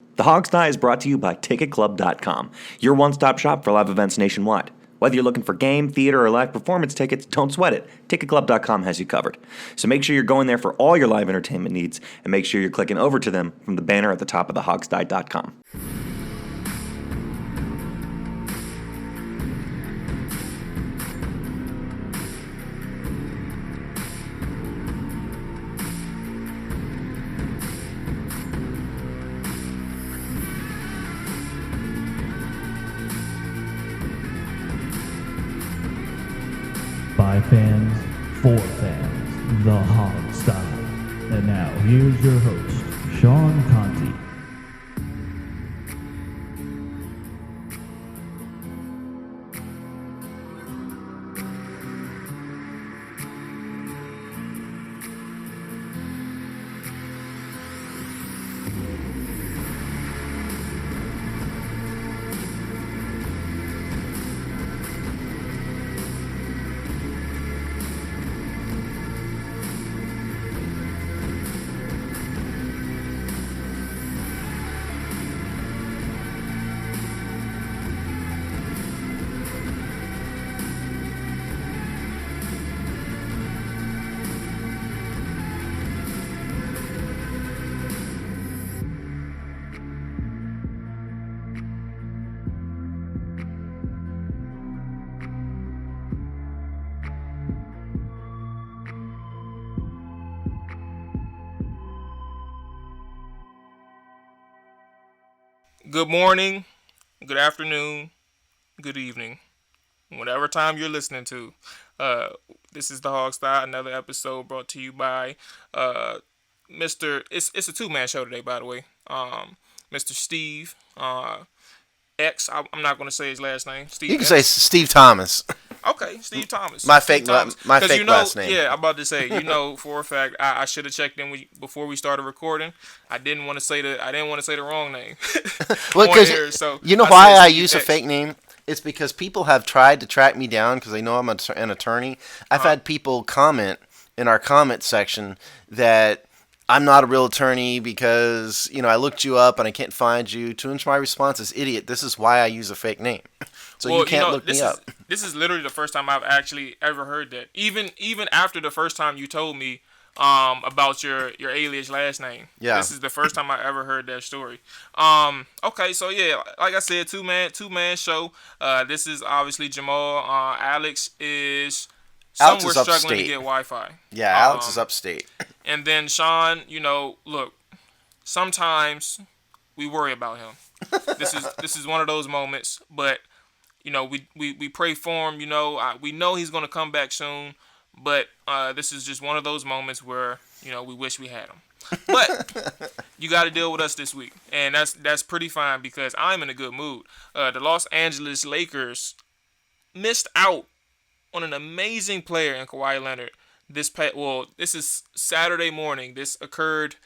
The Hog Sty is brought to you by TicketClub.com, your one-stop shop for live events nationwide. Whether you're looking for game, theater, or live performance tickets, don't sweat it. TicketClub.com has you covered. So make sure you're going there for all your live entertainment needs, and make sure you're clicking over to them from the banner at the top of the hogsty.com. By fans, for fans, the Hog Sty. And now, here's your host, Sean Conti. Good morning, good afternoon, good evening, whatever time you're listening to. This is the Hog Sty, another episode brought to you by Mr. It's a two-man show today, by the way. Mr. Steve, X. I'm not going to say his last name. Steve. You can say Steve Thomas. Okay, Steve Thomas. My Steve fake Thomas. last name. Yeah, I'm about to say. For a fact, I should have checked in before we started recording. I didn't want to say the wrong name. Well, because you know why I use a fake name? It's because people have tried to track me down because they know I'm an attorney. I've had people comment in our comment section that I'm not a real attorney because I looked you up and I can't find you. To which my response is, idiot, this is why I use a fake name. So you can't look me up. This is literally the first time I've actually ever heard that. Even after the first time you told me about your alias last name. Yeah. This is the first time I ever heard that story. Okay, so yeah, like I said, two man show. This is obviously Jamal. Alex is somewhere struggling to get Wi-Fi. Yeah, Alex is upstate. And then Sean, look, sometimes we worry about him. This is one of those moments, but we pray for him. We know he's gonna come back soon, but this is just one of those moments where we wish we had him. But you got to deal with us this week, and that's pretty fine because I'm in a good mood. The Los Angeles Lakers missed out on an amazing player in Kawhi Leonard. This is Saturday morning. This occurred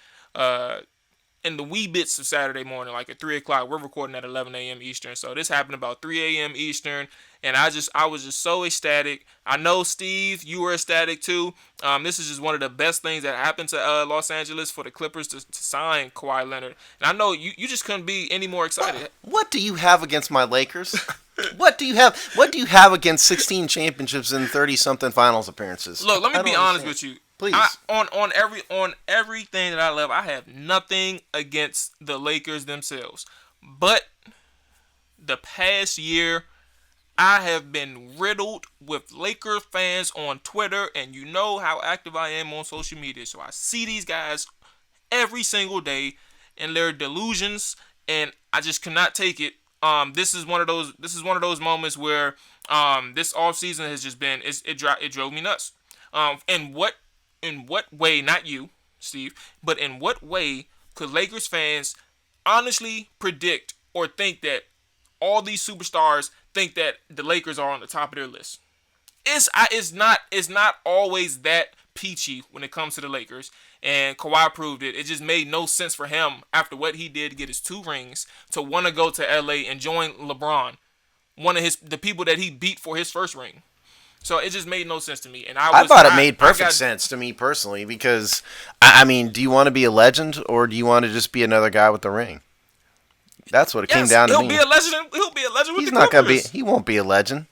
in the wee bits of Saturday morning, like at 3 o'clock. We're recording at 11 a.m. Eastern, so this happened about 3 a.m. Eastern, and I was just so ecstatic. I know, Steve, you were ecstatic too. This is just one of the best things that happened to Los Angeles for the Clippers to sign Kawhi Leonard, and I know you just couldn't be any more excited. What do you have against my Lakers? What do you have against 16 championships and 30-something finals appearances? Look, let me be honest with you. Please. On everything that I love, I have nothing against the Lakers themselves. But the past year, I have been riddled with Lakers fans on Twitter, and you know how active I am on social media. So I see these guys every single day and their delusions, and I just cannot take it. This is one of those moments where this offseason has just been it drove me nuts. In what way, not you, Steve, but in what way could Lakers fans honestly predict or think that all these superstars think that the Lakers are on the top of their list? It's not always that peachy when it comes to the Lakers, and Kawhi proved it. It just made no sense for him after what he did to get his 2 rings to want to go to LA and join LeBron, one of the people that he beat for his first ring. So it just made no sense to me. And I thought it made perfect sense to me personally because, I mean, do you want to be a legend or do you want to just be another guy with the ring? That's what it came down to. He'll be a legend. He'll be a legend with He's the not Clippers. gonna be. He won't be a legend.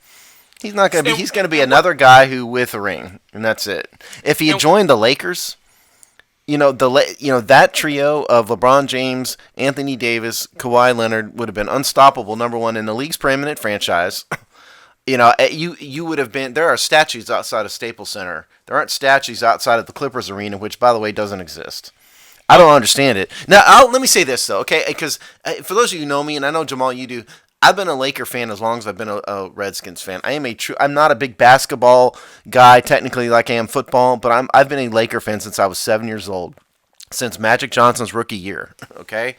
He's not gonna be. He's gonna be another guy who with a ring, and that's it. If he had joined the Lakers, that trio of LeBron James, Anthony Davis, Kawhi Leonard would have been unstoppable. Number one in the league's preeminent franchise. You would have been. There are statues outside of Staples Center. There aren't statues outside of the Clippers arena, which, by the way, doesn't exist. I don't understand it. Now, let me say this though, okay? Because for those of you who know me, and I know Jamal, you do. I've been a Laker fan as long as I've been a Redskins fan. I'm not a big basketball guy technically like I am football, but I've been a Laker fan since I was 7 years old, since Magic Johnson's rookie year. Okay,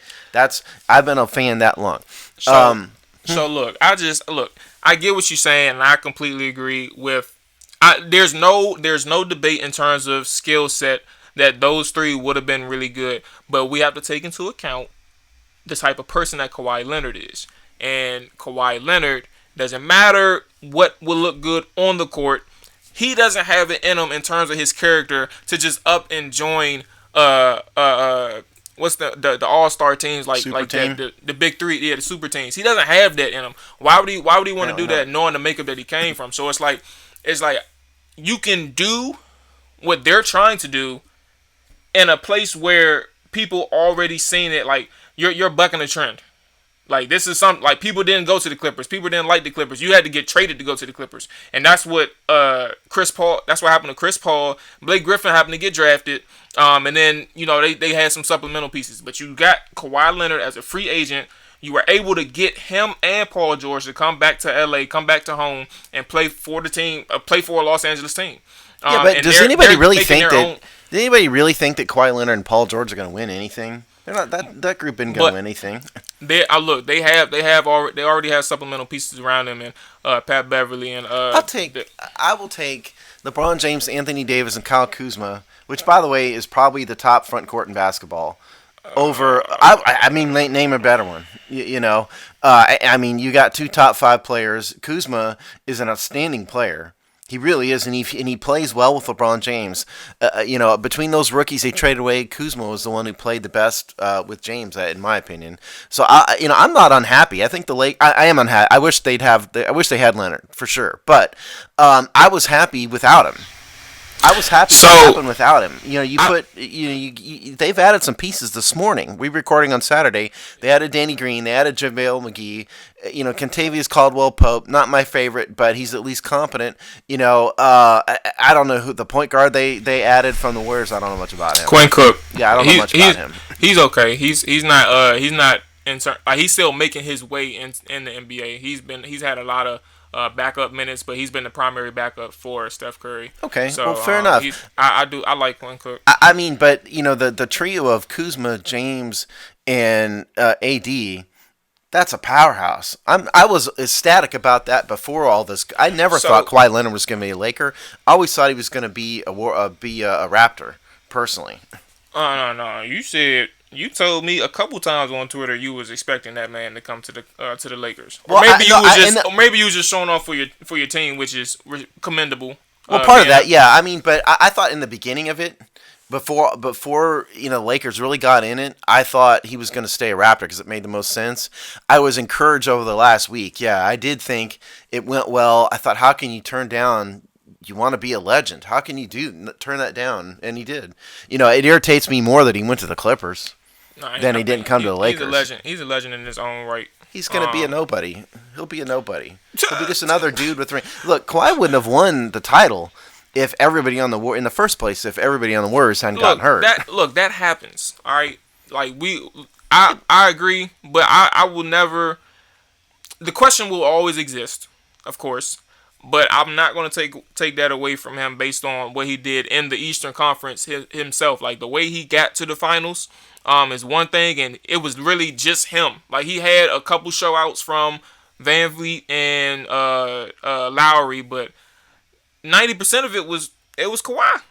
I've been a fan that long. So look, I get what you're saying, and I completely agree with. There's no debate in terms of skill set that those three would have been really good, but we have to take into account the type of person that Kawhi Leonard is. And Kawhi Leonard, doesn't matter what will look good on the court, he doesn't have it in him in terms of his character to just up and join what's the all-star teams like that, the big three, the super teams. He doesn't have that in him. Why would he want to do that knowing the makeup that he came from? So it's like you can do what they're trying to do in a place where people already seen it. Like you're bucking the trend. Like this is something like people didn't go to the Clippers. People didn't like the Clippers. You had to get traded to go to the Clippers, and that's what Chris Paul. That's what happened to Chris Paul. Blake Griffin happened to get drafted, and then they had some supplemental pieces. But you got Kawhi Leonard as a free agent. You were able to get him and Paul George to come back to LA, come back to home, and play for the team, play for a Los Angeles team. Yeah, but does anybody really think that? Did anybody really think that Kawhi Leonard and Paul George are going to win anything? They're not. That group isn't going to win anything. They already have supplemental pieces around them, and Pat Beverly and I will take LeBron James, Anthony Davis, and Kyle Kuzma, which by the way is probably the top front court in basketball. Over, name a better one. You got two top 5 players. Kuzma is an outstanding player. He really is, and he plays well with LeBron James. Between those rookies they traded away, Kuzma was the one who played the best with James, in my opinion. So I'm not unhappy. I think I am unhappy. I wish they had Leonard for sure, but I was happy without him. I was happy what happened without him. They've added some pieces this morning. We're recording on Saturday. They added Danny Green. They added JaVale McGee. Kentavious Caldwell-Pope, not my favorite, but he's at least competent. I don't know who the point guard they added from the Warriors. I don't know much about him. Quinn Cook. Yeah, I don't know much about him. He's okay. He's not he's still making his way in the NBA. He's had a lot of backup minutes, but he's been the primary backup for Steph Curry. Okay, so, well, fair enough. I like Quinn Cook. But the trio of Kuzma, James, and AD, that's a powerhouse. I was ecstatic about that before all this. I never thought Kawhi Leonard was going to be a Laker. I always thought he was going to be a Raptor, personally. No. You told me a couple times on Twitter you was expecting that man to come to the Lakers. Or maybe you was just showing off for your team, which is commendable. Well, part of that, yeah. But I thought in the beginning of it, before the Lakers really got in it, I thought he was going to stay a Raptor because it made the most sense. I was encouraged over the last week. Yeah, I did think it went well. I thought, how can you turn down? You want to be a legend. How can you turn that down? And he did. It irritates me more that he went to the Clippers. Then he didn't come to the Lakers. He's a legend in his own right. He's going to be a nobody. He'll be a nobody. He'll be just another dude with ring. Look, Kawhi wouldn't have won the title if everybody on the in the first place, if everybody on the Warriors hadn't gotten hurt. That happens. All right, like I agree, but I will never. The question will always exist, of course. But I'm not going to take that away from him based on what he did in the Eastern Conference himself. Like the way he got to the finals is one thing, and it was really just him. Like he had a couple showouts from Van Vliet and Lowry, but 90% of it was Kawhi.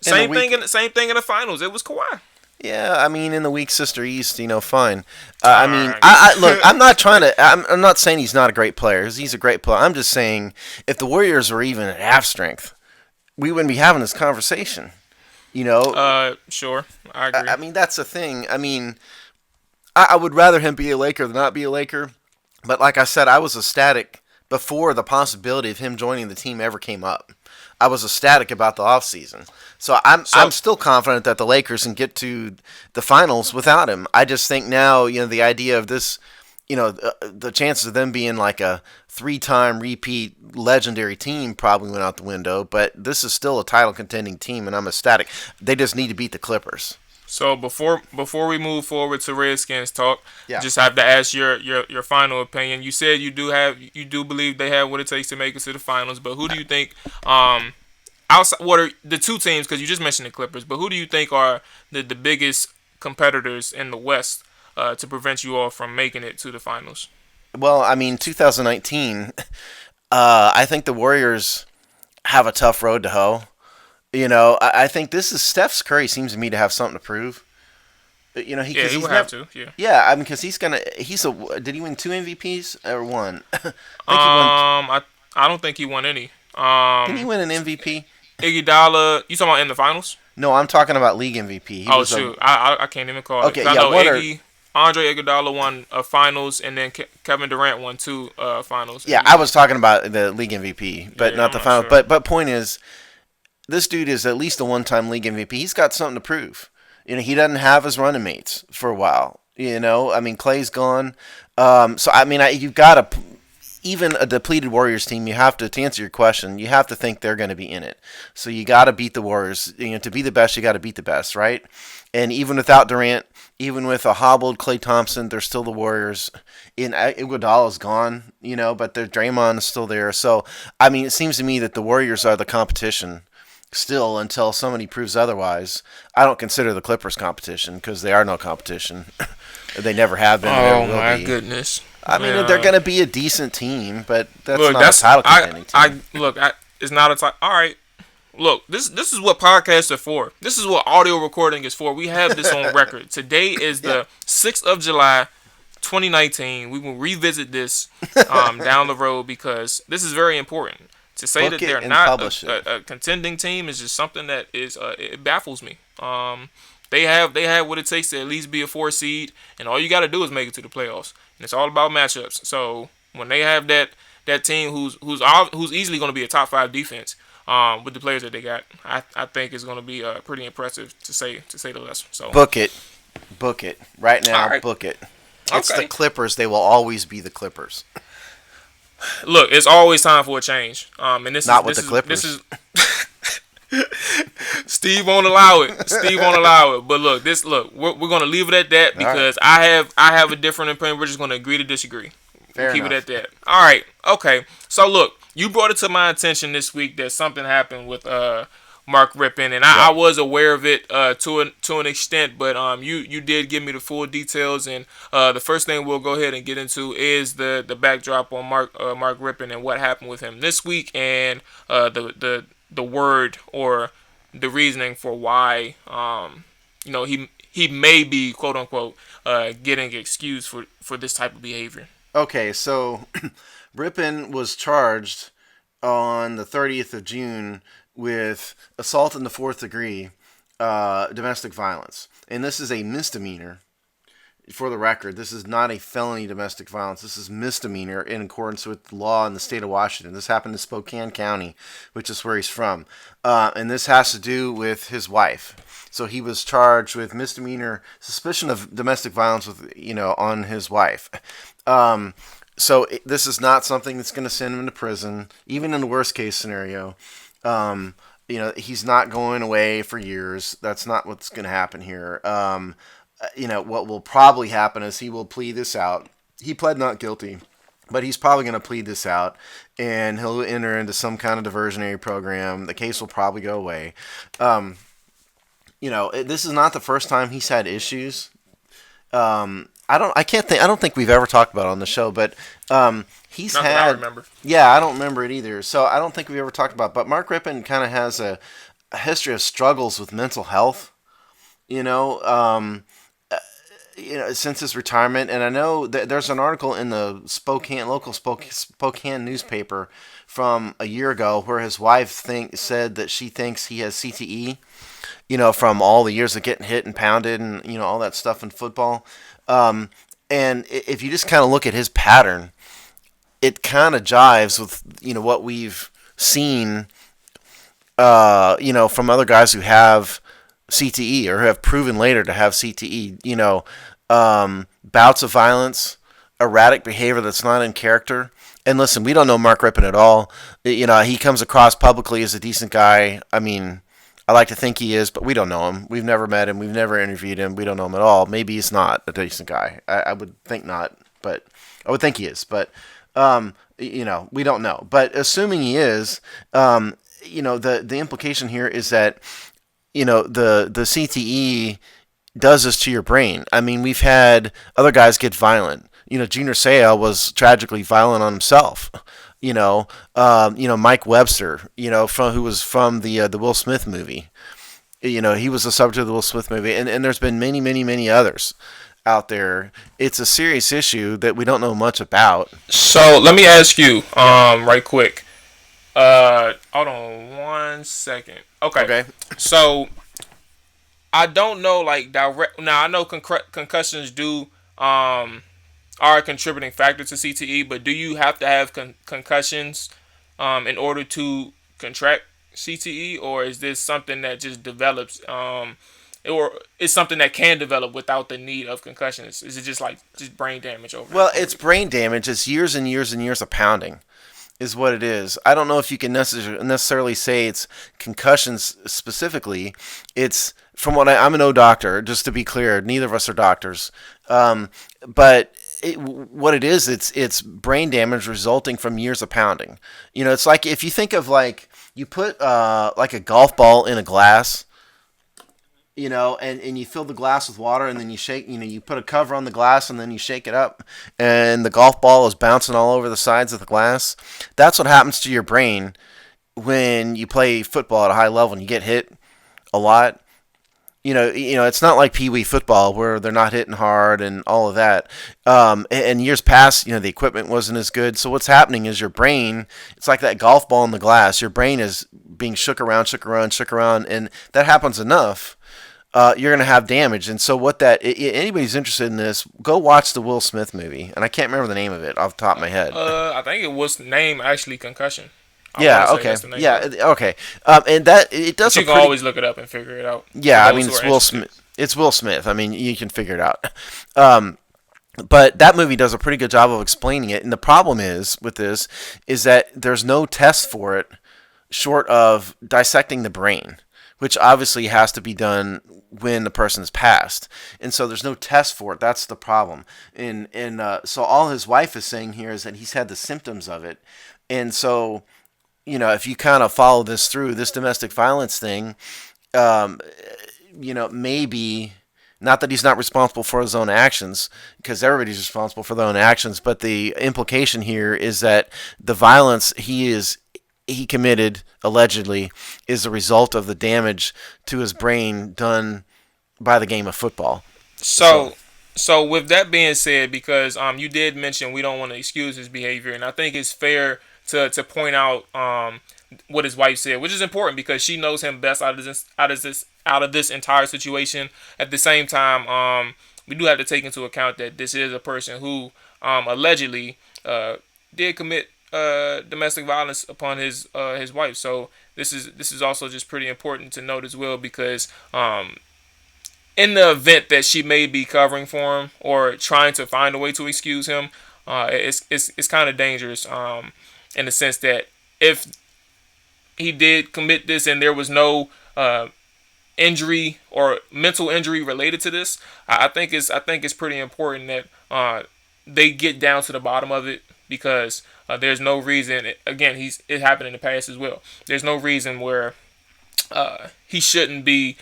Same thing in the finals. It was Kawhi. Yeah, in the weak sister East, fine. Look, I'm not trying to. I'm not saying he's not a great player. He's a great player. I'm just saying if the Warriors were even at half strength, we wouldn't be having this conversation. Sure, I agree. That's the thing. I would rather him be a Laker than not be a Laker. But like I said, I was ecstatic before the possibility of him joining the team ever came up. I was ecstatic about the offseason. So I'm still confident that the Lakers can get to the finals without him. I just think now, the idea of this, the chances of them being like a 3-time repeat legendary team probably went out the window. But this is still a title contending team, and I'm ecstatic. They just need to beat the Clippers. So before we move forward to Redskins talk, yeah. Just have to ask your final opinion. You said you do believe they have what it takes to make it to the finals, but who do you think outside, what are the two teams, because you just mentioned the Clippers, but who do you think are the biggest competitors in the West to prevent you all from making it to the finals? Well, 2019, I think the Warriors have a tough road to hoe. I think this is Steph Curry seems to me to have something to prove. He would have to. Yeah. Yeah, because did he win 2 MVPs or one? I don't think he won any. Didn't he win an MVP? Iguodala, you talking about in the finals? No, I'm talking about league MVP. I can't even call it. Okay, I know Andre Iguodala won a finals, and then Kevin Durant won 2 finals. Yeah, I was talking about the league MVP, but not the finals. Sure. But point is, this dude is at least a one-time league MVP. He's got something to prove. He doesn't have his running mates for a while. Clay's gone. You've got to, even a depleted Warriors team, you have to answer your question, you have to think they're going to be in it. So you got to beat the Warriors. To be the best, you got to beat the best, right? And even without Durant, even with a hobbled Klay Thompson, they're still the Warriors. Iguodala's gone, but their Draymond is still there. So, it seems to me that the Warriors are the competition still until somebody proves otherwise. I don't consider the Clippers competition because they are no competition. They never have been. Oh, my goodness. They're going to be a decent team, but that's not a title contending team. It's not a title. All right. Look, this is what podcasts are for. This is what audio recording is for. We have this on record. Today is the 6th of July, 2019. We will revisit this down the road because this is very important. To say that they're not a contending team is just something that it baffles me. They have what it takes to at least be a 4 seed, and all you got to do is make it to the playoffs. And it's all about matchups. So when they have that team who's easily going to be a top 5 defense with the players that they got, I think it's going to be pretty impressive to say the least. So book it right now. Right. Book it. It's the Clippers. They will always be the Clippers. Look, it's always time for a change. And this not is, with this the Clippers. Is Steve won't allow it. But look, we're gonna leave it at that because right. I have a different opinion. We're just gonna agree to disagree. Keep it at that. All right. Okay. So look, you brought it to my attention this week that something happened with Mark Rypien, and I was aware of it to an extent, but you did give me the full details, and the first thing we'll go ahead and get into is the backdrop on Mark Rypien and what happened with him this week, and the word or the reasoning for why he may be quote unquote getting excused for this type of behavior. Okay, so Rypien was charged on the 30th of June with assault in the 4th degree, domestic violence. And this is a misdemeanor. For the record, this is not a felony domestic violence. This is misdemeanor in accordance with law in the state of Washington. This happened in Spokane County, which is where he's from. And this has to do with his wife. So he was charged with misdemeanor suspicion of domestic violence with, on his wife. So this is not something that's going to send him to prison, even in the worst case scenario. He's not going away for years. That's not what's going to happen here. What will probably happen is he will plead this out. He pled not guilty, but he's probably going to plead this out, and he'll enter into some kind of diversionary program. The case will probably go away. This is not the first time he's had issues. I don't think we've ever talked about it on the show, but he's not had. That I remember. Yeah, I don't remember it either. So I don't think we've ever talked about it. But Mark Rypien kind of has a history of struggles with mental health. Since his retirement, and I know that there's an article in the local Spokane newspaper from a year ago where his wife said that she thinks he has CTE, from all the years of getting hit and pounded and all that stuff in football. And if you just kind of look at his pattern, it kind of jives with what we've seen, from other guys who have CTE or who have proven later to have CTE. Bouts of violence, erratic behavior that's not in character. And listen, we don't know Mark Rypien at all. He comes across publicly as a decent guy. I mean, I like to think he is, but we don't know him. We've never met him. We've never interviewed him. We don't know him at all. Maybe he's not a decent guy. I would think not, but I would think he is. But, we don't know. But assuming he is, the implication here is that, the CTE does this to your brain. I mean, we've had other guys get violent. Junior Seau was tragically violent on himself. Mike Webster, who was from the Will Smith movie. He was the subject of the Will Smith movie, and there's been many, many, many others out there. It's a serious issue that we don't know much about. So let me ask you, right quick. Hold on 1 second. Okay. So I don't know, like direct. Now I know concussions are a contributing factor to CTE, but do you have to have concussions in order to contract CTE, or is this something that just develops, or is something that can develop without the need of concussions? Is it just brain damage over? Well, it's brain damage. It's years and years and years of pounding is what it is. I don't know if you can necessarily say it's concussions specifically. It's, from what I'm no doctor, just to be clear, neither of us are doctors, but what it is, it's brain damage resulting from years of pounding. It's like if you think of you put like a golf ball in a glass, and you fill the glass with water, and then you shake, you put a cover on the glass, and then you shake it up, and the golf ball is bouncing all over the sides of the glass. That's what happens to your brain when you play football at a high level and you get hit a lot. It's not like Pee Wee football where they're not hitting hard and all of that. And years past, the equipment wasn't as good. So what's happening is your brain, it's like that golf ball in the glass. Your brain is being shook around, and that happens enough. You're going to have damage. And so anybody's interested in this, go watch the Will Smith movie. And I can't remember the name of it off the top of my head. I think it was named actually Concussion. Yeah, okay. Yeah, okay. And that, it does. But you can always look it up and figure it out. Yeah, I mean, it's Will Smith. It's Will Smith. I mean, you can figure it out. But that movie does a pretty good job of explaining it. And the problem is with this is that there's no test for it short of dissecting the brain, which obviously has to be done when the person's passed. And so there's no test for it. That's the problem. And so all his wife is saying here is that he's had the symptoms of it. And so, if you kind of follow this through, this domestic violence thing, maybe, not that he's not responsible for his own actions, because everybody's responsible for their own actions, but the implication here is that the violence he committed, allegedly, is a result of the damage to his brain done by the game of football. So with that being said, because you did mention we don't want to excuse his behavior, and I think it's fair to point out what his wife said, which is important because she knows him best out of this entire situation. At the same time, we do have to take into account that this is a person who allegedly did commit domestic violence upon his wife. So this is also just pretty important to note as well, because in the event that she may be covering for him or trying to find a way to excuse him, it's kind of dangerous in the sense that if he did commit this and there was no injury or mental injury related to this, I think it's pretty important that they get down to the bottom of it, because there's no reason. Again, it happened in the past as well. There's no reason where he shouldn't be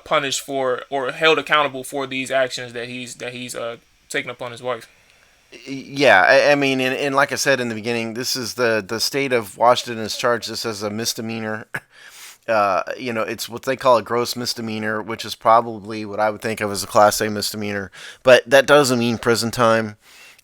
punished for or held accountable for these actions that he's taken upon his wife. Yeah, I mean, and like I said in the beginning, this is the state of Washington has charged this as a misdemeanor. It's what they call a gross misdemeanor, which is probably what I would think of as a Class A misdemeanor. But that doesn't mean prison time.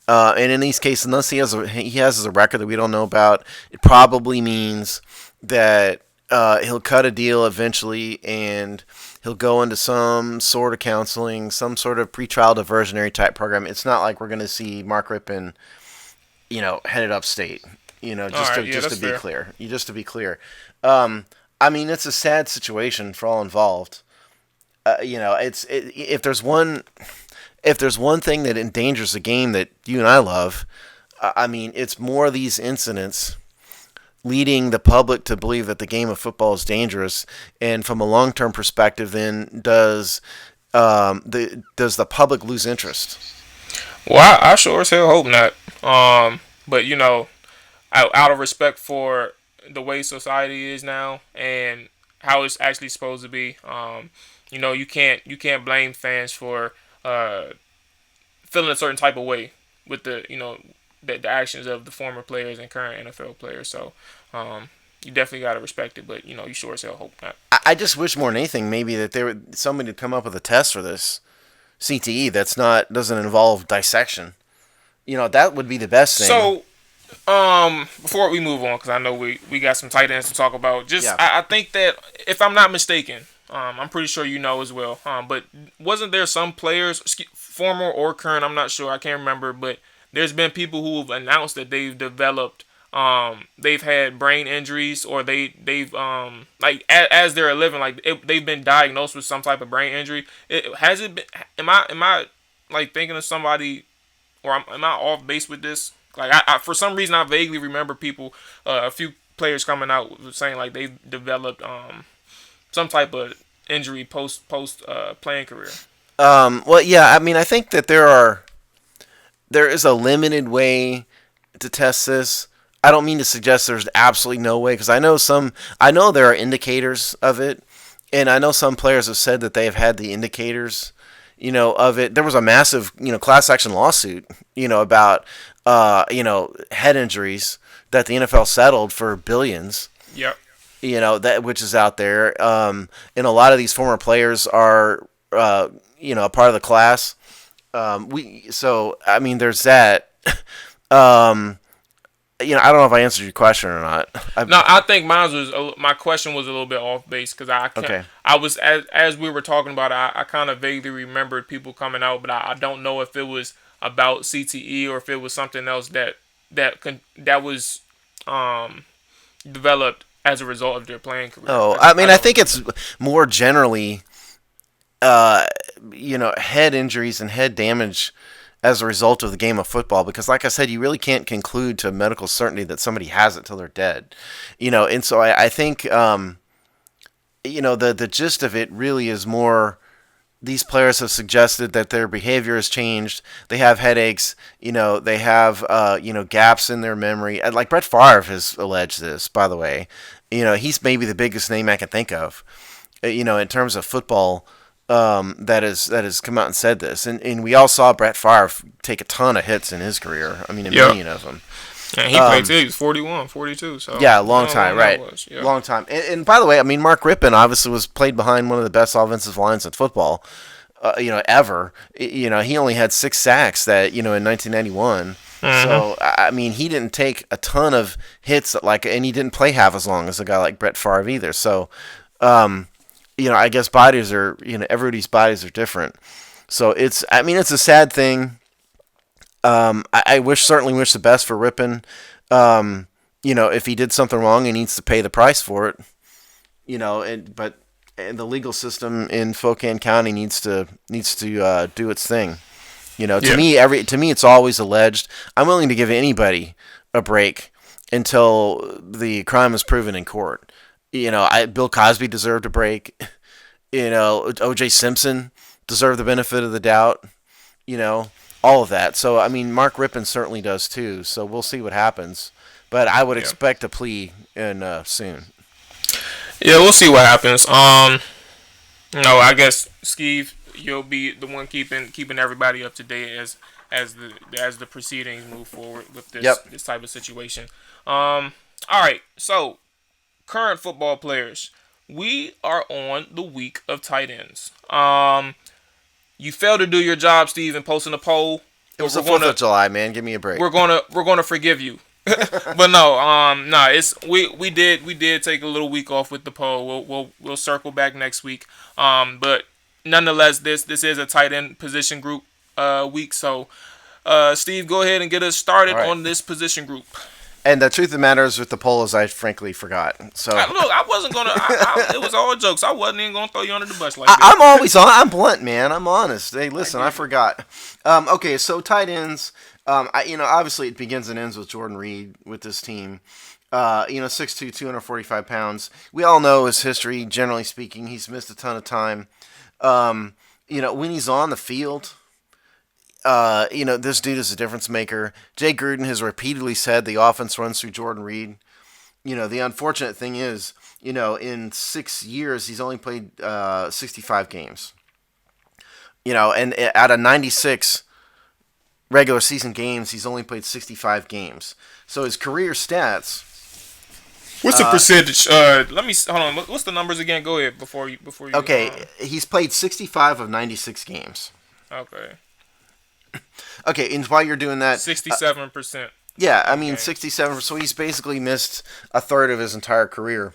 And in these cases, unless he has a record that we don't know about, it probably means that he'll cut a deal eventually, and He'll go into some sort of counseling, some sort of pretrial diversionary type program. It's not like we're going to see Mark Rypien, headed upstate. Just to be clear. Just to be clear. I mean, it's a sad situation for all involved. If there's one thing that endangers the game that you and I love, I mean, it's more of these incidents leading the public to believe that the game of football is dangerous. And from a long-term perspective, then does the public lose interest? Well, I sure as hell hope not. But out of respect for the way society is now and how it's actually supposed to be, you can't blame fans for feeling a certain type of way with the actions of the former players and current NFL players. So you definitely got to respect it, but you sure as hell hope not. I just wish more than anything maybe that somebody to come up with a test for this CTE doesn't involve dissection. That would be the best thing. So before we move on, because I know we got some tight ends to talk about. I think that if I'm not mistaken, I'm pretty sure as well. But wasn't there some players, former or current, I'm not sure, I can't remember, but there's been people who have announced that they've developed, they've had brain injuries, or they've as they're living, they've been diagnosed with some type of brain injury. Am I thinking of somebody, or am I off base with this? I for some reason I vaguely remember people, a few players coming out saying they've developed some type of injury post playing career. Well, yeah, I mean, I think that there is a limited way to test this. I don't mean to suggest there's absolutely no way, because I know there are indicators of it, and I know some players have said that they have had the indicators, of it. There was a massive, class action lawsuit, about, head injuries that the NFL settled for billions. Yep. That which is out there. And a lot of these former players are, a part of the class. There's that. I don't know if I answered your question or not. I think my question was a little bit off base, because I was as we were talking about it, I kind of vaguely remembered people coming out, but I don't know if it was about CTE or if it was something else that was developed as a result of their playing career. I think it's more generally, head injuries and head damage as a result of the game of football, because like I said, you really can't conclude to medical certainty that somebody has it till they're dead, and so I think, the gist of it really is more, these players have suggested that their behavior has changed, they have headaches, they have, gaps in their memory, like Brett Favre has alleged this, by the way, he's maybe the biggest name I can think of, in terms of football, that has come out and said this, and we all saw Brett Favre take a ton of hits in his career. I mean, a million of them. And he played till he was 41, 42. So yeah, long time, right? Long time. And by the way, I mean, Mark Rypien obviously was played behind one of the best offensive lines in football, ever. He only had 6 sacks that in 1991. Mm-hmm. So I mean, he didn't take a ton of hits and he didn't play half as long as a guy like Brett Favre either. So. I guess bodies are, everybody's bodies are different. So it's a sad thing. I certainly wish the best for Rypien. If he did something wrong, he needs to pay the price for it. But the legal system in Spokane County needs to do its thing. To me, it's always alleged. I'm willing to give anybody a break until the crime is proven in court. Bill Cosby deserved a break. O.J. Simpson deserved the benefit of the doubt. All of that. So, I mean, Mark Rypien certainly does too. So we'll see what happens. But I would expect a plea soon. Yeah, we'll see what happens. I guess Steve, you'll be the one keeping everybody up to date as the proceedings move forward with this type of situation. All right, so. Current football players, we are on the week of tight ends. You failed to do your job, Steve, in posting a poll. It was the 4th of July, man. Give me a break. We're gonna forgive you. But no, it's we did take a little week off with the poll. We'll circle back next week. But nonetheless, this is a tight end position group week. So, Steve, go ahead and get us started on this position group. And the truth of the matter is, with the poll, is I frankly forgot. So look, I wasn't gonna. It was all jokes. I wasn't even gonna throw you under the bus like that. I'm always on. I'm blunt, man. I'm honest. Hey, listen, I forgot. Okay, so tight ends. Obviously it begins and ends with Jordan Reed with this team. 6'2", 245 pounds. We all know his history. Generally speaking, he's missed a ton of time. When he's on the field. This dude is a difference maker. Jay Gruden has repeatedly said the offense runs through Jordan Reed. The unfortunate thing is, in 6 years, he's only played 65 games. And out of 96 regular season games, he's only played 65 games. So his career stats. What's the percentage? Let me hold on. What's the numbers again? Go ahead before you. Okay, he's played 65 of 96 games. Okay. Okay, and while you're doing that, 67%. Yeah, I mean 67. So he's basically missed a third of his entire career.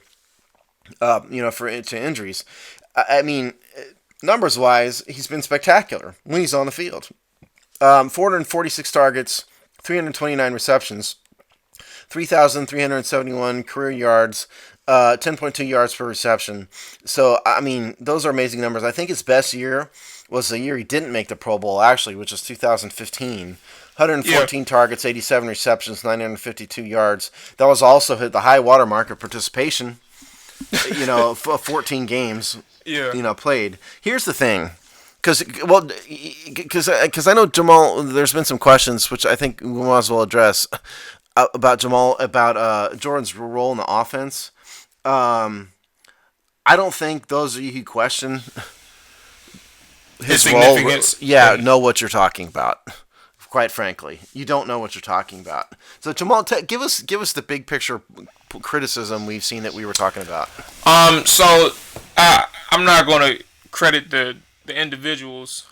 To injuries. I mean, numbers wise, he's been spectacular when he's on the field. 446 targets, 329 receptions, 3,371 career yards, 10.2 yards per reception. So, I mean, those are amazing numbers. I think his best year was the year he didn't make the Pro Bowl, actually, which was 2015. 114 targets, 87 receptions, 952 yards. That was also hit the high water mark of participation, 14 games, played. Here's the thing. Because I know Jamal, there's been some questions, which I think we might as well address, about Jordan's role in the offense. I don't think those of you who question his role, know what you're talking about. Quite frankly, you don't know what you're talking about. So Jamal, give us the big picture criticism we've seen that we were talking about. So I'm not going to credit the individuals,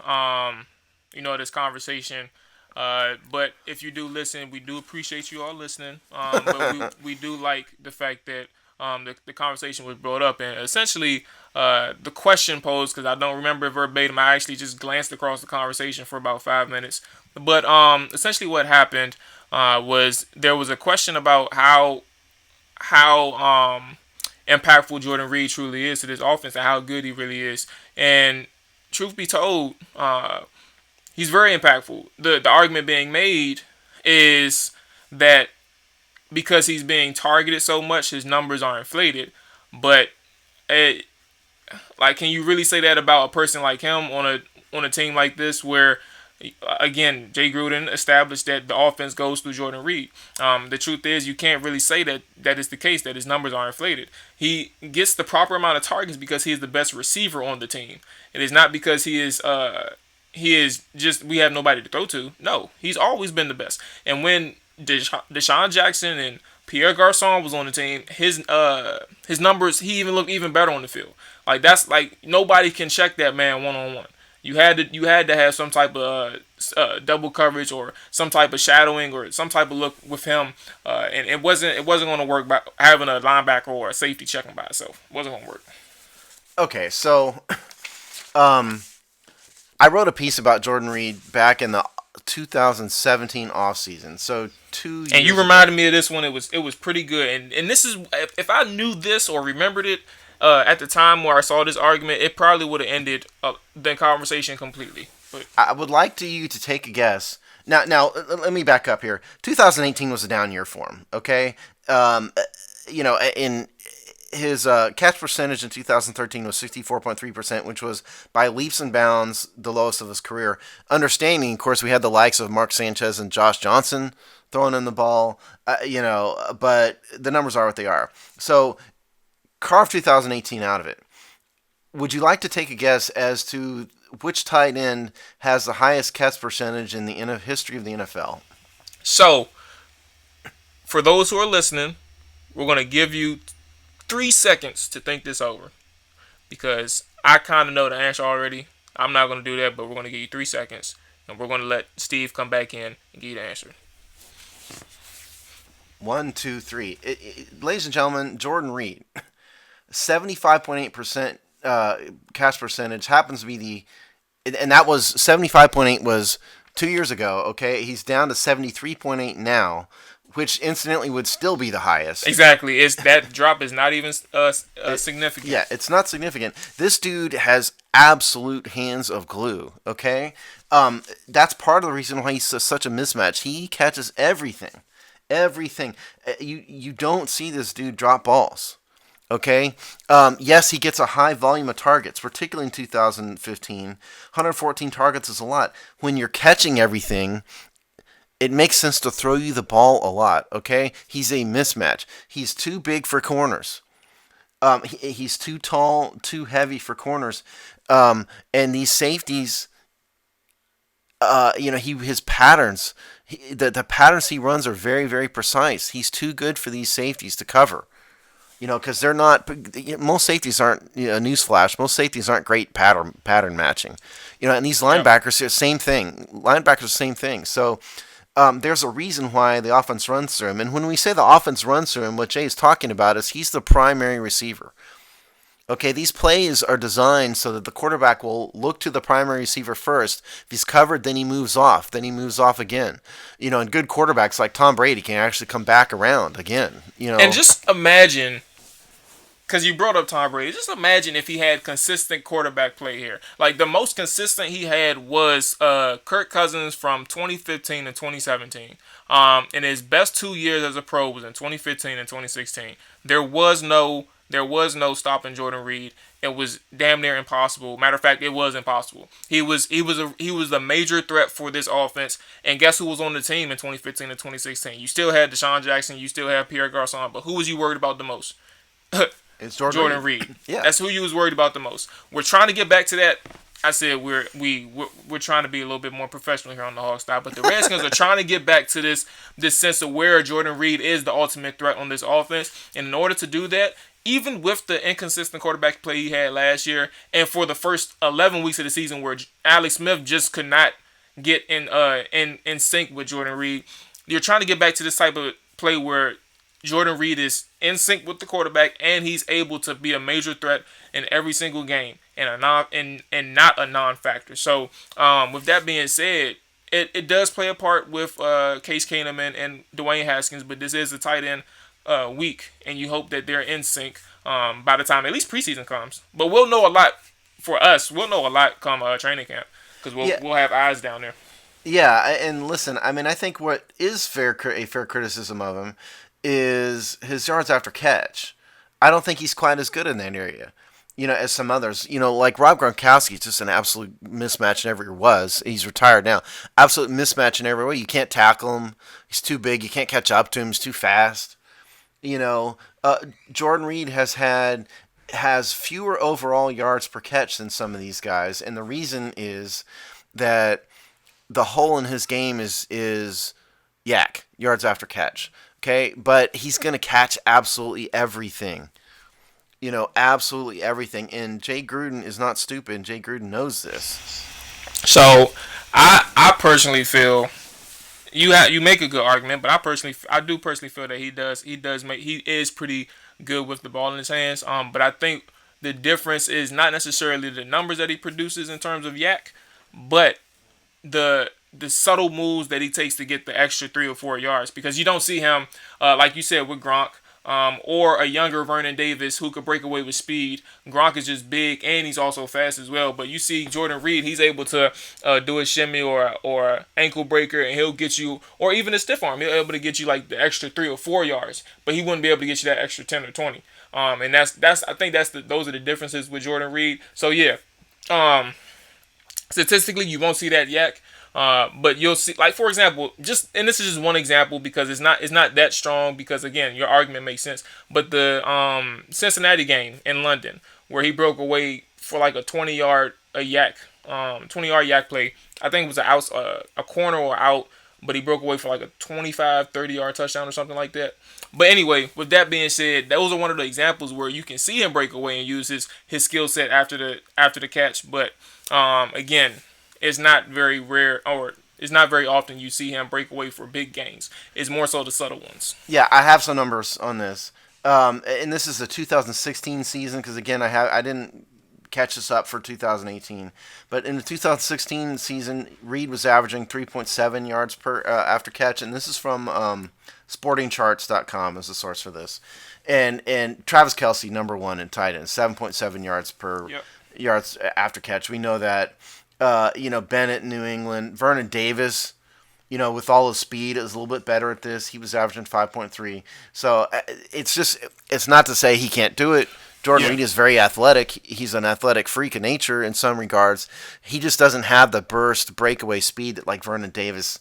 this conversation. But if you do listen, we do appreciate you all listening. But we do like the fact that the conversation was brought up, and essentially the question posed, because I don't remember it verbatim. I actually just glanced across the conversation for about 5 minutes. But essentially what happened was there was a question about how impactful Jordan Reed truly is to this offense and how good he really is. And truth be told, he's very impactful. The argument being made is that because he's being targeted so much, his numbers are inflated. But can you really say that about a person like him on a team like this, where, again, Jay Gruden established that the offense goes through Jordan Reed? The truth is, you can't really say that is the case, that his numbers are inflated. He gets the proper amount of targets because he is the best receiver on the team. It is not because he is just, we have nobody to throw to. No, he's always been the best. And when Deshaun Jackson and Pierre Garçon was on the team, his numbers, he even looked even better on the field. That's nobody can check that man one-on-one. You had to have some type of double coverage or some type of shadowing or some type of look with him, and it wasn't going to work by having a linebacker or a safety checking by itself. It wasn't going to work. Okay, so I wrote a piece about Jordan Reed back in the 2017 offseason. So 2 years. And you reminded me of this one. It was pretty good. And this is, if I knew this or remembered it at the time where I saw this argument, it probably would have ended the conversation completely. But I would like you to take a guess. Now, let me back up here. 2018 was a down year for him. Okay, in his catch percentage in 2013 was 64.3%, which was by leaps and bounds the lowest of his career. Understanding, of course, we had the likes of Mark Sanchez and Josh Johnson throwing in the ball, but the numbers are what they are. So carve 2018 out of it. Would you like to take a guess as to which tight end has the highest catch percentage in the history of the NFL? So, for those who are listening, we're going to give you 3 seconds to think this over, because I kind of know the answer already. I'm not going to do that, but we're going to give you 3 seconds, and we're going to let Steve come back in and give you the answer. One, two, three. Ladies and gentlemen, Jordan Reed, 75.8% catch percentage happens to be and that was 75.8 was 2 years ago. Okay, he's down to 73.8 now, which incidentally would still be the highest. Exactly. It's that drop is not even significant. Yeah, it's not significant. This dude has absolute hands of glue. Okay, that's part of the reason why he's such a mismatch. He catches everything. You don't see this dude drop balls. Okay. Yes, he gets a high volume of targets, particularly in 2015. 114 targets is a lot. When you're catching everything, it makes sense to throw you the ball a lot. Okay. He's a mismatch. He's too big for corners. He's too tall, too heavy for corners. And these safeties, his patterns. The patterns he runs are very, very precise. He's too good for these safeties to cover. Because they're not. Most safeties aren't. Newsflash. Most safeties aren't great pattern matching. And these linebackers are the same thing. Linebackers are the same thing. So there's a reason why the offense runs through him. And when we say the offense runs through him, what Jay is talking about is he's the primary receiver. Okay, these plays are designed so that the quarterback will look to the primary receiver first. If he's covered, then he moves off. Then he moves off again. And good quarterbacks like Tom Brady can actually come back around again. And just imagine, because you brought up Tom Brady, just imagine if he had consistent quarterback play here. Like, the most consistent he had was Kirk Cousins from 2015 to 2017. And his best 2 years as a pro was in 2015 and 2016. There was no stopping Jordan Reed. It was damn near impossible. Matter of fact, it was impossible. He was a major threat for this offense. And guess who was on the team in 2015 and 2016? You still had Deshaun Jackson. You still had Pierre Garçon. But who was you worried about the most? It's Jordan Reed. Yeah, that's who you was worried about the most. We're trying to get back to that. I said we're trying to be a little bit more professional here on the Hog Sty, but the Redskins are trying to get back to this sense of where Jordan Reed is the ultimate threat on this offense. And in order to do that, even with the inconsistent quarterback play he had last year, and for the first 11 weeks of the season where Alex Smith just could not get in sync with Jordan Reed, you're trying to get back to this type of play where Jordan Reed is in sync with the quarterback and he's able to be a major threat in every single game and not a non-factor. So with that being said, it does play a part with Case Keenum and Dwayne Haskins, but this is a tight end week, and you hope that they're in sync by the time at least preseason comes. But we'll know a lot for us. We'll know a lot come training camp because we'll have eyes down there. Yeah, and listen, I mean, I think what is a fair criticism of him is his yards after catch. I don't think he's quite as good in that area, as some others. Like Rob Gronkowski, just an absolute mismatch in every was. He's retired now. Absolute mismatch in every way. You can't tackle him. He's too big. You can't catch up to him. He's too fast. Jordan Reed has fewer overall yards per catch than some of these guys, and the reason is that the hole in his game is yards after catch. Okay, but he's going to catch absolutely everything. Absolutely everything. And Jay Gruden is not stupid. Jay Gruden knows this. So, I personally feel you make a good argument, but I do personally feel that he is pretty good with the ball in his hands. But I think the difference is not necessarily the numbers that he produces in terms of yak, but the subtle moves that he takes to get the extra 3 or 4 yards, because you don't see him, like you said, with Gronk or a younger Vernon Davis who could break away with speed. Gronk is just big and he's also fast as well. But you see Jordan Reed, he's able to do a shimmy or ankle breaker, and he'll get you, or even a stiff arm, he'll be able to get you like the extra 3 or 4 yards, but he wouldn't be able to get you that extra 10 or 20. And I think those are the differences with Jordan Reed. So yeah, statistically you won't see that yak. But you'll see, like, for example, and this is just one example because it's not that strong, because again, your argument makes sense. But the Cincinnati game in London, where he broke away for like a 20-yard yak play. I think it was a corner or out, but he broke away for like a 25, 30-yard touchdown or something like that. But anyway, with that being said, those are one of the examples where you can see him break away and use his skill set after the catch. But again, it's not very rare, or It's not very often you see him break away for big gains. It's more so the subtle ones. Yeah, I have some numbers on this. And this is the 2016 season because again, I didn't catch this up for 2018, but in the 2016 season, Reed was averaging 3.7 yards per after catch, and this is from SportingCharts.com as the source for this. And Travis Kelce, number one in tight end, 7.7 yards per yards after catch. We know that. Bennett in New England, Vernon Davis. With all his speed, is a little bit better at this. He was averaging 5.3. So it's not to say he can't do it. Jordan Reed is very athletic. He's an athletic freak of nature in some regards. He just doesn't have the burst breakaway speed that like Vernon Davis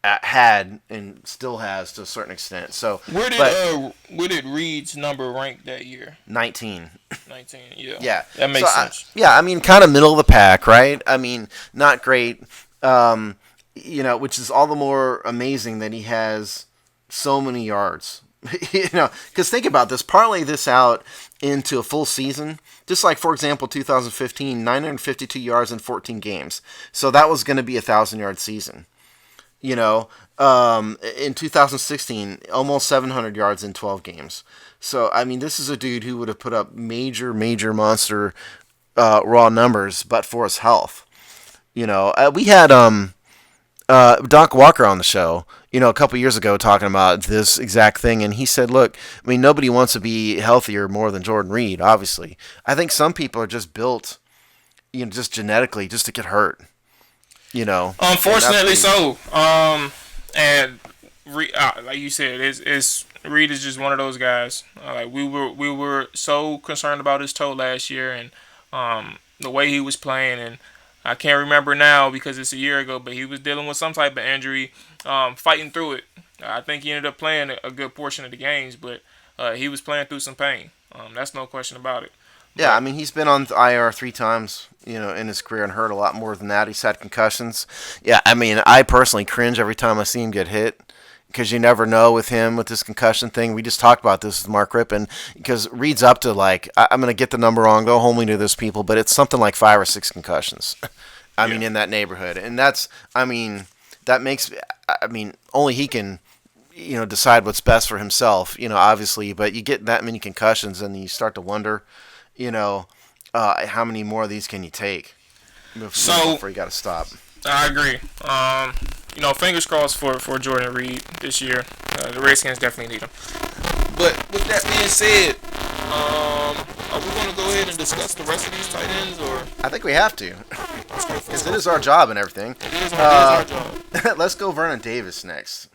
had and still has to a certain extent. So where did Reed's number rank that year? 19. 19, yeah. Yeah. That makes sense. Kind of middle of the pack, right? I mean, not great. Which is all the more amazing that he has so many yards. Because think about this. Parlay this out into a full season. Just like, for example, 2015, 952 yards in 14 games. So that was going to be a 1,000-yard season. In 2016, almost 700 yards in 12 games. So, I mean, this is a dude who would have put up major, major monster raw numbers, but for his health. We had Doc Walker on the show, a couple years ago talking about this exact thing, and he said, look, I mean, nobody wants to be healthier more than Jordan Reed, obviously. I think some people are just built, just genetically, just to get hurt, Unfortunately so. And like you said, Reed is just one of those guys. We were so concerned about his toe last year and the way he was playing, and I can't remember now because it's a year ago, but he was dealing with some type of injury, fighting through it. I think he ended up playing a good portion of the games, but he was playing through some pain. That's no question about it. Yeah, I mean, he's been on IR 3 times, in his career and hurt a lot more than that. He's had concussions. Yeah, I mean, I personally cringe every time I see him get hit because you never know with him with this concussion thing. We just talked about this with Mark Rypien because Reed's up to I'm going to get the number wrong, go home to this people, but it's something like 5 or 6 concussions. I mean, in that neighborhood. And only he can, decide what's best for himself, obviously, but you get that many concussions and you start to wonder, how many more of these can you take before you got to stop? I agree. Fingers crossed for Jordan Reed this year. The Redskins definitely need him. But with that being said, are we going to go ahead and discuss the rest of these tight ends, or? I think we have to, because it is our job and everything. It is our job. Let's go Vernon Davis next.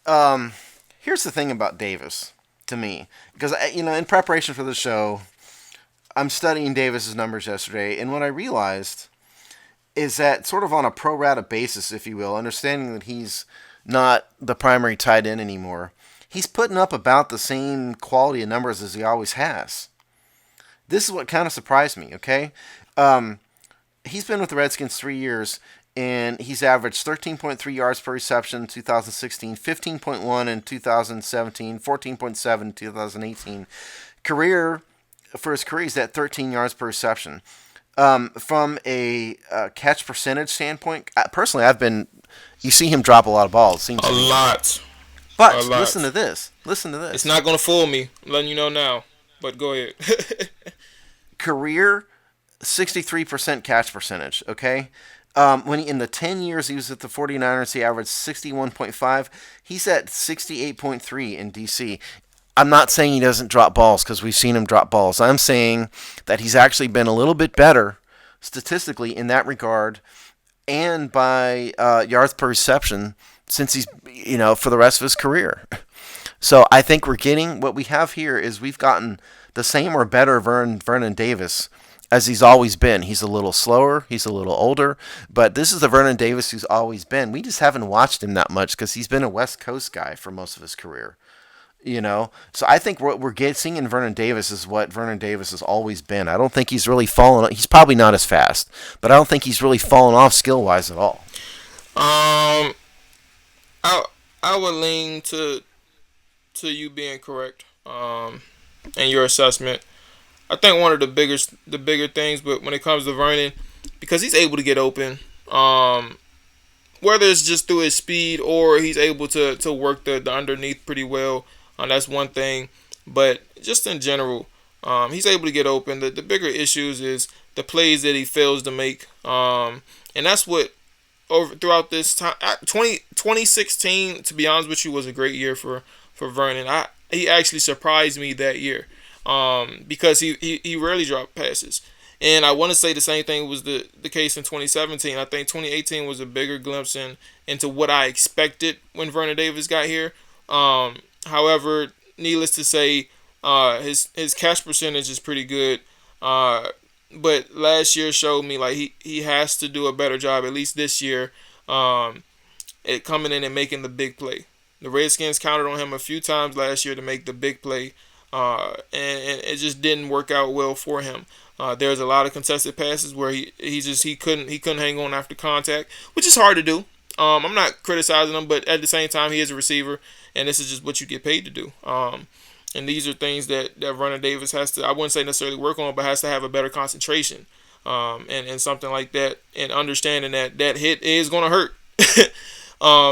Here's the thing about Davis, to me, because in preparation for the show, I'm studying Davis's numbers yesterday, and what I realized is that sort of on a pro rata basis, if you will, understanding that he's not the primary tight end anymore, he's putting up about the same quality of numbers as he always has. This is what kind of surprised me, okay? He's been with the Redskins 3 years, and he's averaged 13.3 yards per reception in 2016, 15.1 in 2017, 14.7 in 2018. For his career, he's at 13 yards per reception. From a catch percentage standpoint, personally, you see him drop a lot of balls. Seems a lot. But listen to this. It's not going to fool me. I'm letting you know now. But go ahead. Career, 63% catch percentage, okay? When in the 10 years he was at the 49ers, he averaged 61.5. He's at 68.3 in D.C. I'm not saying he doesn't drop balls because we've seen him drop balls. I'm saying that he's actually been a little bit better statistically in that regard and by yards per reception since he's, for the rest of his career. So I think we're getting what we have here is we've gotten the same or better Vernon Davis as he's always been. He's a little slower. He's a little older. But this is the Vernon Davis who's always been. We just haven't watched him that much because he's been a West Coast guy for most of his career. So I think what we're seeing in Vernon Davis is what Vernon Davis has always been. I don't think he's really fallen. He's probably not as fast, but I don't think he's really fallen off skill-wise at all. I would lean to you being correct in your assessment. I think one of the bigger things, but when it comes to Vernon, because he's able to get open, whether it's just through his speed or he's able to work the underneath pretty well. That's one thing. But just in general, he's able to get open. The bigger issues is the plays that he fails to make. And that's what throughout this time, 2016, to be honest with you, was a great year for Vernon. He actually surprised me that year, because he rarely dropped passes. And I want to say the same thing was the case in 2017. I think 2018 was a bigger glimpse into what I expected when Vernon Davis got here. However, needless to say, his catch percentage is pretty good. But last year showed me like he has to do a better job, at least this year, at coming in and making the big play. The Redskins counted on him a few times last year to make the big play, and it just didn't work out well for him. There's a lot of contested passes where he couldn't hang on after contact, which is hard to do. I'm not criticizing him, but at the same time, he is a receiver, and this is just what you get paid to do. And these are things that Vernon Davis has to, I wouldn't say necessarily work on, but has to have a better concentration, and something like that, and understanding that hit is going to hurt.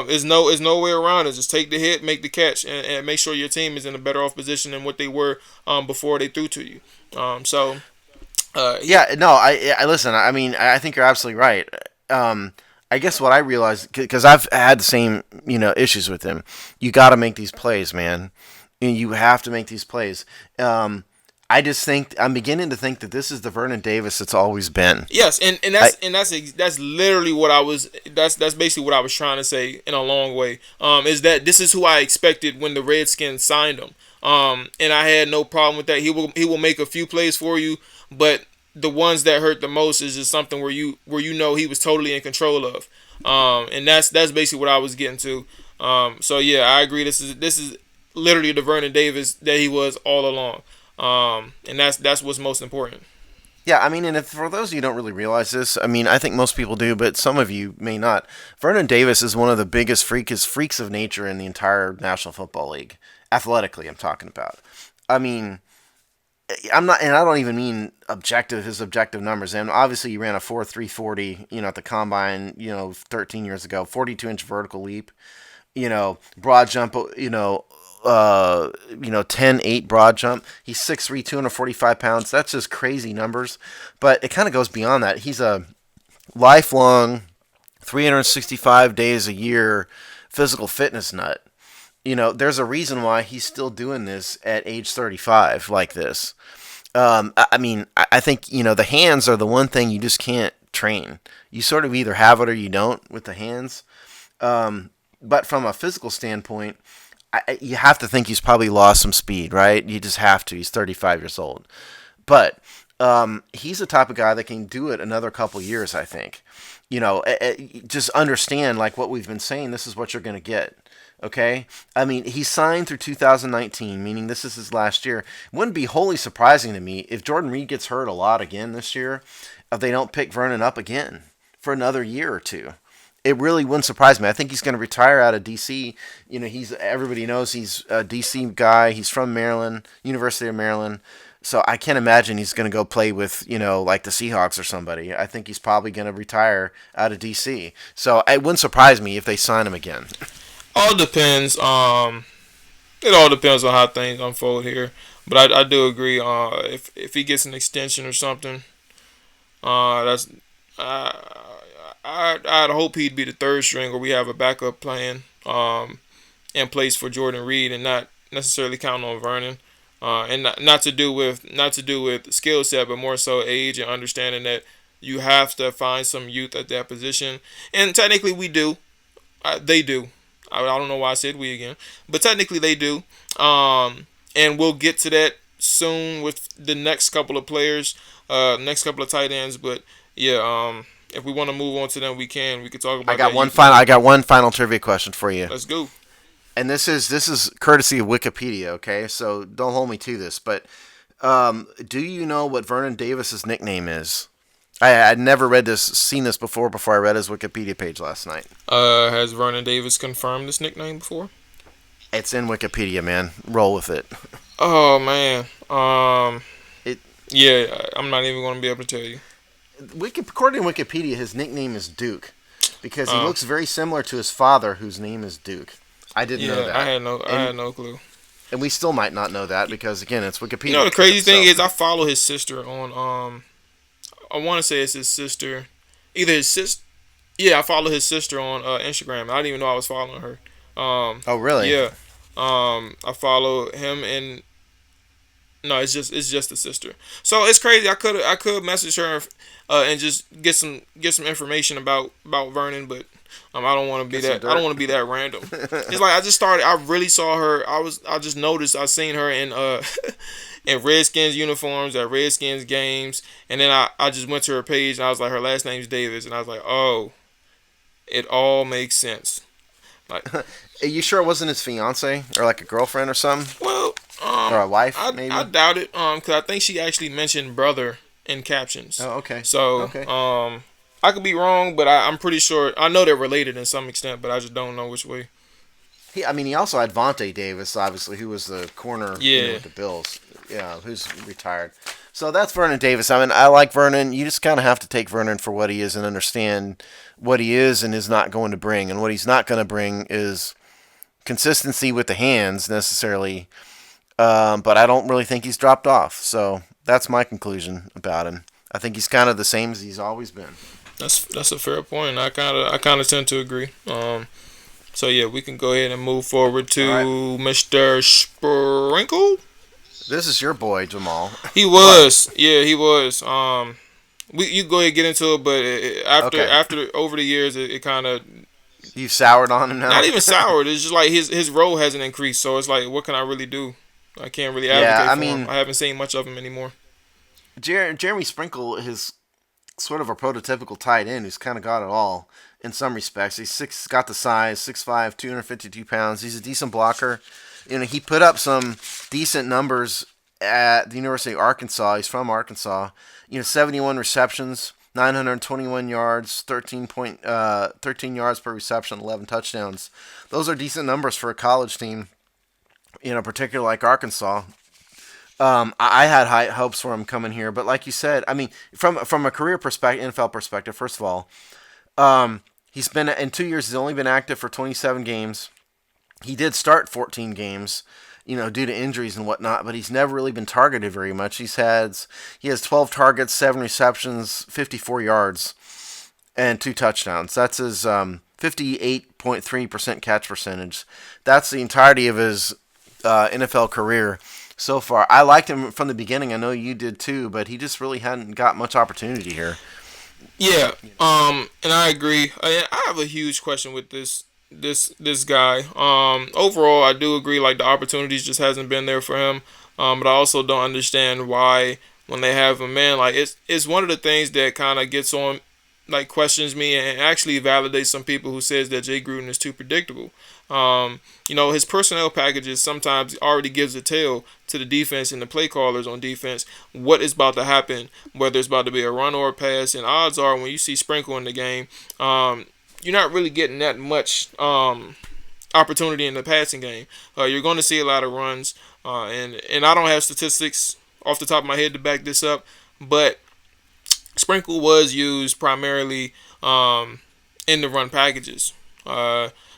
There's no way around it. Just take the hit, make the catch, and make sure your team is in a better off position than what they were before they threw to you. I listen. I mean, I think you're absolutely right. I guess what I realized, because I've had the same issues with him. You got to make these plays, man. You have to make these plays. I just think I'm beginning to think that this is the Vernon Davis it's always been. Yes, and that's literally what I was. That's basically what I was trying to say in a long way. Is that this is who I expected when the Redskins signed him. And I had no problem with that. He will make a few plays for you, but the ones that hurt the most is just something where you know he was totally in control of. And that's basically what I was getting to. So yeah, I agree. This is literally the Vernon Davis that he was all along. And that's what's most important. Yeah, I mean, and if, for those of you who don't really realize this, I mean, I think most people do, but some of you may not. Vernon Davis is one of the biggest freaks of nature in the entire National Football League. Athletically, I'm talking about. I mean, I'm not, and I don't even mean his objective numbers. And obviously, he ran a 4.340, at the combine, 13 years ago, 42-inch vertical leap, broad jump, 10.8 broad jump. He's 6'3", 245 pounds. That's just crazy numbers. But it kind of goes beyond that. He's a lifelong, 365 days a year physical fitness nut. There's a reason why he's still doing this at age 35 like this. I mean, I think, the hands are the one thing you just can't train. You sort of either have it or you don't with the hands. But from a physical standpoint, you have to think he's probably lost some speed, right? You just have to. He's 35 years old. But he's the type of guy that can do it another couple years, I think. Just understand, like what we've been saying, this is what you're going to get. Okay? I mean, he's signed through 2019, meaning this is his last year. It wouldn't be wholly surprising to me if Jordan Reed gets hurt a lot again this year, if they don't pick Vernon up again for another year or two. It really wouldn't surprise me. I think he's going to retire out of D.C. Everybody knows he's a D.C. guy. He's from Maryland, University of Maryland. So I can't imagine he's going to go play with, like the Seahawks or somebody. I think he's probably going to retire out of D.C. So it wouldn't surprise me if they sign him again. All depends. It all depends on how things unfold here. But I do agree. If he gets an extension or something, I'd hope he'd be the third string, or we have a backup plan in place for Jordan Reed, and not necessarily counting on Vernon. And not to do with skill set, but more so age and understanding that you have to find some youth at that position. And technically, we do. They do. I don't know why I said we again, but technically they do. And we'll get to that soon with the next couple of players, next couple of tight ends. But yeah, if we want to move on to them, we can. We can talk about. I got one final trivia question for you. Let's go. And this is courtesy of Wikipedia, okay? So don't hold me to this, but do you know what Vernon Davis's nickname is? I'd never seen this before I read his Wikipedia page last night. Has Vernon Davis confirmed this nickname before? It's in Wikipedia, man. Roll with it. Oh man. Yeah, I'm not even going to be able to tell you. According to Wikipedia, his nickname is Duke. because he looks very similar to his father, whose name is Duke. I didn't know that. I had no clue. And we still might not know that because, again, it's Wikipedia. You know, the crazy thing is I follow his sister on, I want to say it's his sister. Either his sister. Yeah, I follow his sister on Instagram. I didn't even know I was following her. Oh, really? Yeah. I follow him and no, it's just the sister. So it's crazy. I could message her and just get some information about Vernon, but I don't want to be that. I don't want to be that random. It's like I really saw her. I just noticed. I seen her in in Redskins uniforms at Redskins games, and then I just went to her page and I was like, her last name's Davis, and I was like, oh, it all makes sense. Like, are you sure it wasn't his fiance or like a girlfriend or something? Well, or a wife, maybe. I doubt it. Because I think she actually mentioned brother in captions. Oh, okay. So, okay. I could be wrong, but I'm pretty sure. I know they're related in some extent, but I just don't know which way. He also had Vontae Davis, obviously, who was the corner with the Bills. Yeah, who's retired. So that's Vernon Davis. I mean, I like Vernon. You just kind of have to take Vernon for what he is and understand what he is and is not going to bring. And what he's not going to bring is consistency with the hands necessarily. But I don't really think he's dropped off. So that's my conclusion about him. I think he's kind of the same as he's always been. That's a fair point. I kind of tend to agree. So yeah, we can go ahead and move forward to Mr. Sprinkle. This is your boy Jamal. He was, yeah, he was. You go ahead and get into it, but after over the years, it kind of you soured on him now. Not even soured. It's just like his role hasn't increased, so it's like, what can I really do? I can't really advocate for him. I haven't seen much of him anymore. Jeremy Sprinkle is sort of a prototypical tight end who's kind of got it all in some respects. He's got the size, 6'5", 252 pounds. He's a decent blocker. You know, he put up some decent numbers at the University of Arkansas. He's from Arkansas. 71 receptions, 921 yards, 13 yards per reception, 11 touchdowns. Those are decent numbers for a college team, particularly like Arkansas. I had high hopes for him coming here, but like you said, I mean, from a career perspective, NFL perspective, first of all, he's been in 2 years. He's only been active for 27 games. He did start 14 games, due to injuries and whatnot, but he's never really been targeted very much. He has 12 targets, 7 receptions, 54 yards, and 2 touchdowns. That's his 58.3% catch percentage. That's the entirety of his NFL career so far. I liked him from the beginning. I know you did too, but he just really hadn't got much opportunity here. Yeah, and I agree. I have a huge question with this guy. Overall, I do agree, like, the opportunities just hasn't been there for him. But I also don't understand why when they have him in, like, it's one of the things that kind of gets on, like, questions me and actually validates some people who says that Jay Gruden is too predictable. His personnel packages sometimes already gives a tell to the defense and the play callers on defense what is about to happen, whether it's about to be a run or a pass. And odds are, when you see Sprinkle in the game, you're not really getting that much opportunity in the passing game. You're going to see a lot of runs, and I don't have statistics off the top of my head to back this up, but Sprinkle was used primarily in the run packages.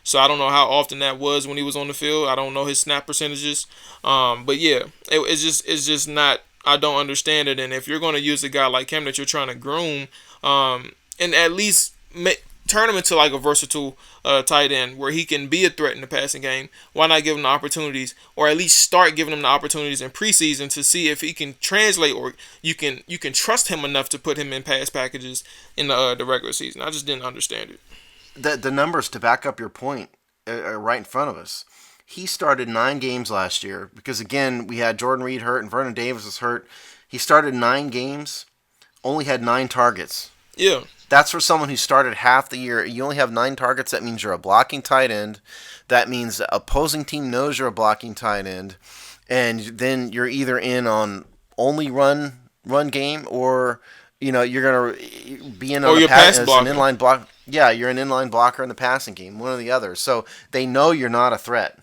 So I don't know how often that was when he was on the field. I don't know his snap percentages, but yeah, it's just not. I don't understand it. And if you're going to use a guy like him that you're trying to groom, and at least turn him into like a versatile tight end where he can be a threat in the passing game, why not give him the opportunities, or at least start giving him the opportunities in preseason to see if he can translate, or you can trust him enough to put him in pass packages in the regular season. I just didn't understand it. The numbers to back up your point are right in front of us. He started 9 games last year because, again, we had Jordan Reed hurt and Vernon Davis was hurt. He started 9 games, only had 9 targets. Yeah. That's for someone who started half the year. You only have 9 targets. That means you're a blocking tight end. That means the opposing team knows you're a blocking tight end. And then you're either in on only run game, or you're going to be in on the pass as an inline block. Yeah, you're an inline blocker in the passing game, one or the other. So they know you're not a threat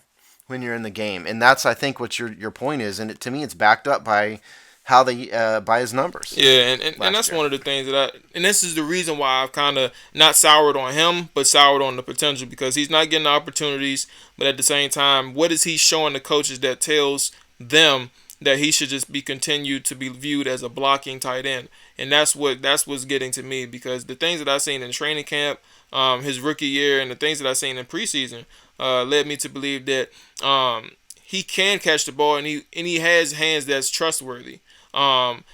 when you're in the game. And that's, I think, what your point is. And to me, it's backed up by by his numbers. Yeah, and that's one of the things and this is the reason why I've kind of not soured on him, but soured on the potential, because he's not getting the opportunities, but at the same time, what is he showing the coaches that tells them that he should just be continued to be viewed as a blocking tight end? And that's what's getting to me, because the things that I've seen in training camp, his rookie year, and the things that I've seen in preseason led me to believe that he can catch the ball, and he has hands that's trustworthy.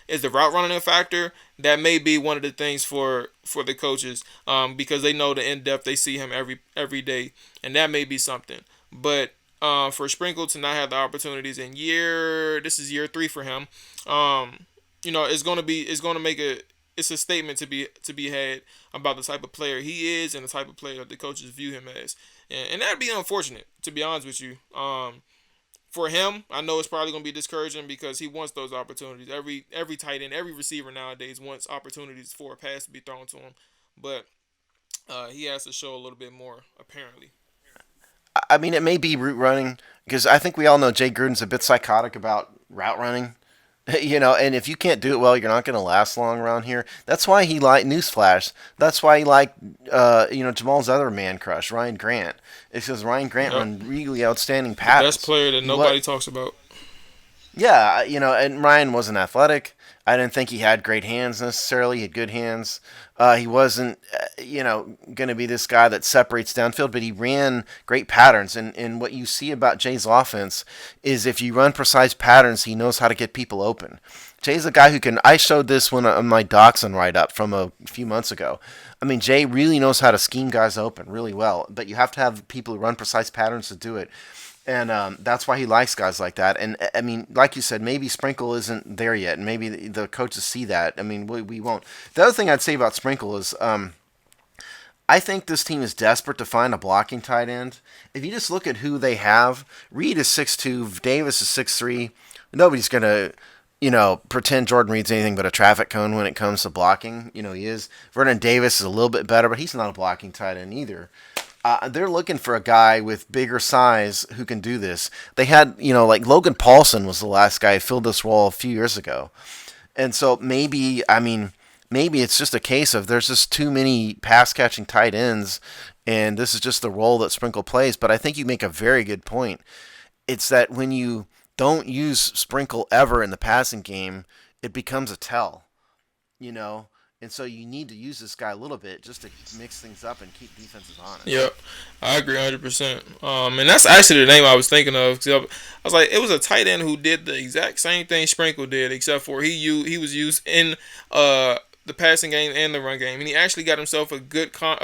Is the route running a factor? That may be one of the things for the coaches, because they know the in depth, they see him every day, and that may be something. But for Sprinkle to not have the opportunities in this is year 3 for him. It's a statement to be had about the type of player he is and the type of player that the coaches view him as, and that'd be unfortunate, to be honest with you. For him, I know it's probably going to be discouraging, because he wants those opportunities. Every tight end, every receiver nowadays wants opportunities for a pass to be thrown to him. But he has to show a little bit more, apparently. I mean, it may be route running, because I think we all know Jay Gruden's a bit psychotic about route running. And if you can't do it well, you're not going to last long around here. That's why he liked, newsflash, that's why he liked, Jamal's other man crush, Ryan Grant. It's because Ryan Grant run really outstanding patterns. Best player that nobody talks about. Yeah, and Ryan wasn't athletic. I didn't think he had great hands necessarily. He had good hands. He wasn't, going to be this guy that separates downfield, but he ran great patterns. And what you see about Jay's offense is if you run precise patterns, he knows how to get people open. Jay's a guy who can. I showed this on my Dachshund write-up from a few months ago. I mean, Jay really knows how to scheme guys open really well, but you have to have people who run precise patterns to do it. And that's why he likes guys like that. And, I mean, like you said, maybe Sprinkle isn't there yet, and maybe the coaches see that. I mean, we won't. The other thing I'd say about Sprinkle is I think this team is desperate to find a blocking tight end. If you just look at who they have, Reed is 6'2", Davis is 6'3". Nobody's going to, pretend Jordan Reed's anything but a traffic cone when it comes to blocking. He is. Vernon Davis is a little bit better, but he's not a blocking tight end either. They're looking for a guy with bigger size who can do this. They had, like Logan Paulson was the last guy who filled this role a few years ago. And so maybe it's just a case of there's just too many pass-catching tight ends, and this is just the role that Sprinkle plays. But I think you make a very good point. It's that when you don't use Sprinkle ever in the passing game, it becomes a tell, And so you need to use this guy a little bit just to mix things up and keep defenses honest. Yep, I agree 100%. And that's actually the name I was thinking of. I was like, it was a tight end who did the exact same thing Sprinkle did, except for he was used in the passing game and the run game, and he actually got himself a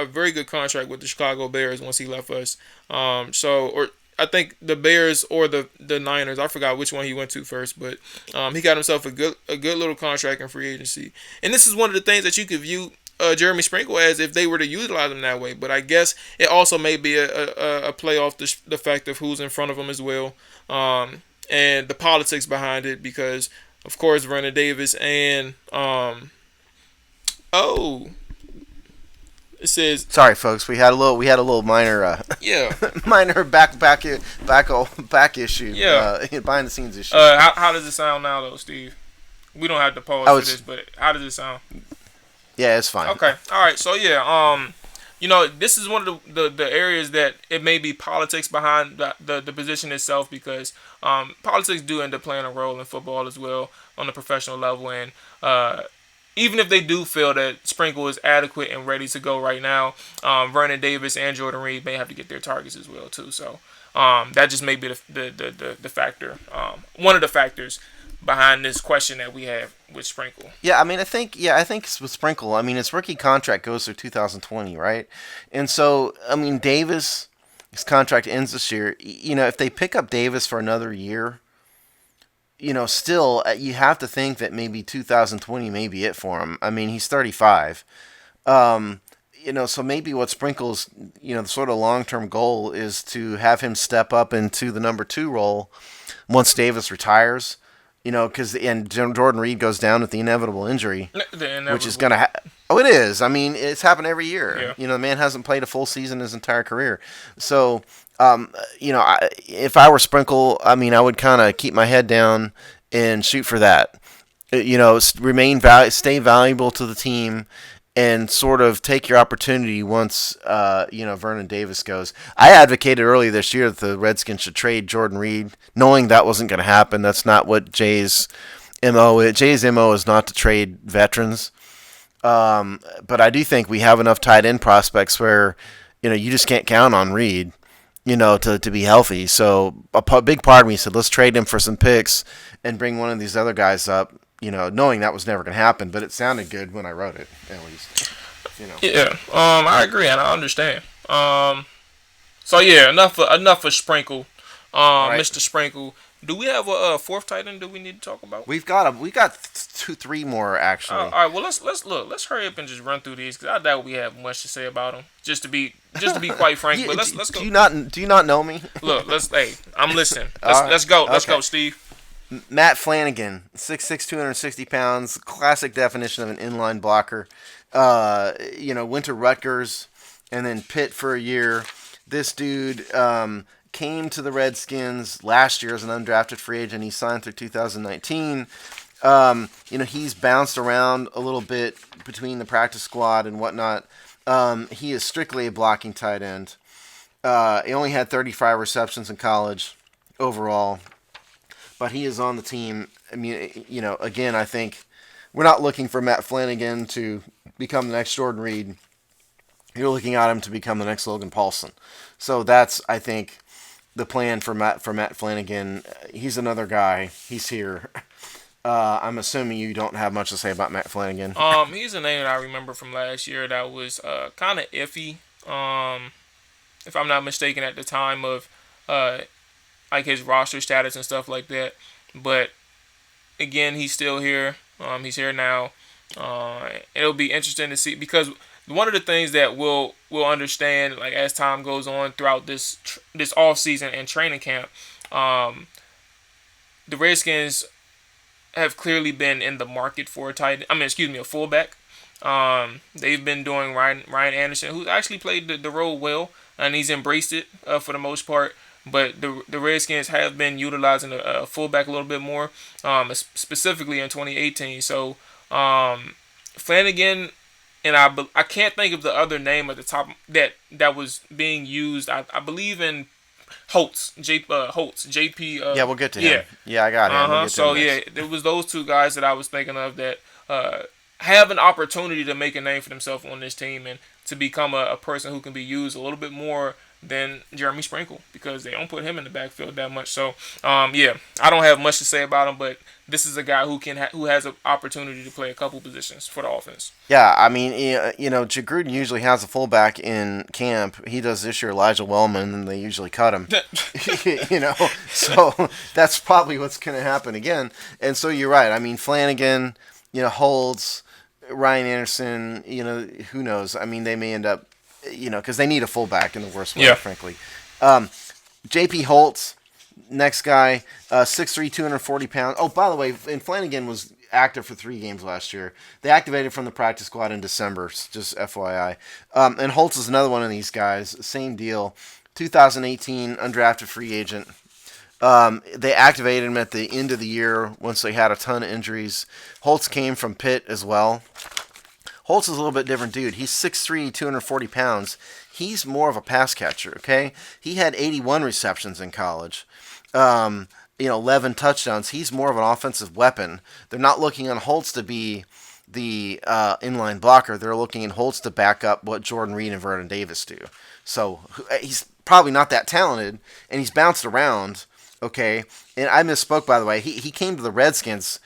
very good contract with the Chicago Bears once he left us. I think the Bears or the Niners. I forgot which one he went to first, but he got himself a good little contract in free agency. And this is one of the things that you could view Jeremy Sprinkle as if they were to utilize him that way. But I guess it also may be a play off the fact of who's in front of him as well, and the politics behind it. Because of course Vernon Davis and it says. Sorry, folks. We had a little minor. Minor back issue. Yeah. Behind the scenes issue. How does it sound now, though, Steve? We don't have to pause for this, but how does it sound? Yeah, it's fine. Okay. All right. So yeah. This is one of the areas that it may be politics behind the position itself, because politics do end up playing a role in football as well on the professional level, and even if they do feel that Sprinkle is adequate and ready to go right now, Vernon Davis and Jordan Reed may have to get their targets as well too. So that just may be the factor, one of the factors behind this question that we have with Sprinkle. Yeah, I think with Sprinkle, his rookie contract goes through 2020, right? And so, Davis, his contract ends this year. If they pick up Davis for another year, still, you have to think that maybe 2020 may be it for him. He's 35. So maybe what Sprinkle's, the sort of long-term goal is to have him step up into the number 2 role once Davis retires. Because Jordan Reed goes down with the inevitable injury, which is going to it is. It's happened every year. Yeah. The man hasn't played a full season his entire career. So, if I were Sprinkle, I would kind of keep my head down and shoot for that. stay valuable to the team, and sort of take your opportunity once Vernon Davis goes. I advocated early this year that the Redskins should trade Jordan Reed, knowing that wasn't going to happen. That's not what Jay's MO is. Jay's MO is not to trade veterans. But I do think we have enough tight end prospects where you just can't count on Reed, to be healthy. So a big part of me said, let's trade him for some picks and bring one of these other guys up, knowing that was never going to happen. But it sounded good when I wrote it, at least. Yeah, I agree and I understand. So yeah, enough for Sprinkle, right. Mr. Sprinkle. Do we have a fourth tight end that we need to talk about? We got 3 more actually. All right, well let's hurry up and just run through these because I doubt we have much to say about them. Just to be quite frank, but let's go. Do you not know me? Look, I'm listening. Let's go. Let's go, Steve. Matt Flanagan, 6'6", 260 pounds, classic definition of an inline blocker. Went to Rutgers and then Pitt for a year. This dude came to the Redskins last year as an undrafted free agent. He signed through 2019. He's bounced around a little bit between the practice squad and whatnot. He is strictly a blocking tight end. He only had 35 receptions in college overall, but he is on the team. I mean, again, I think we're not looking for Matt Flanagan to become the next Jordan Reed. You're looking at him to become the next Logan Paulson. So that's, I think, the plan for Matt Flanagan. He's another guy. He's here. I'm assuming you don't have much to say about Matt Flanagan. He's a name that I remember from last year that was kind of iffy. If I'm not mistaken, at the time of like his roster status and stuff like that. But again, he's still here. He's here now. It'll be interesting to see because one of the things that we'll understand like as time goes on throughout this off season and training camp, the Redskins have clearly been in the market for a fullback. They've been doing Ryan Anderson, who's actually played the role well, and he's embraced it for the most part. But the Redskins have been utilizing a fullback a little bit more, specifically in 2018. So Flanagan, and I can't think of the other name at the top that was being used. I believe in Holtz, JP. Yeah, we'll get to him. Yeah, I got him. We'll so yeah, it was those two guys that I was thinking of that have an opportunity to make a name for themselves on this team and to become a person who can be used a little bit more than Jeremy Sprinkle because they don't put him in the backfield that much. So yeah, I don't have much to say about him, but this is a guy who has an opportunity to play a couple positions for the offense. Yeah, I mean, Jay Gruden usually has a fullback in camp. He does this year Elijah Wellman, and they usually cut him. So that's probably what's going to happen again. And so you're right. I mean, Flanagan, Holtz, Ryan Anderson, who knows? I mean, they may end up, because they need a fullback in the worst way, frankly. J.P. Holtz, next guy, 6'3", 240 pounds. Oh, by the way, and Flanagan was active for 3 games last year. They activated from the practice squad in December, just FYI. And Holtz is another one of these guys, same deal. 2018 undrafted free agent. They activated him at the end of the year once they had a ton of injuries. Holtz came from Pitt as well. Holtz is a little bit different dude. He's 6'3", 240 pounds. He's more of a pass catcher, okay? He had 81 receptions in college, 11 touchdowns. He's more of an offensive weapon. They're not looking on Holtz to be the inline blocker. They're looking at Holtz to back up what Jordan Reed and Vernon Davis do. So he's probably not that talented, and he's bounced around, okay? And I misspoke, by the way. He came to the Redskins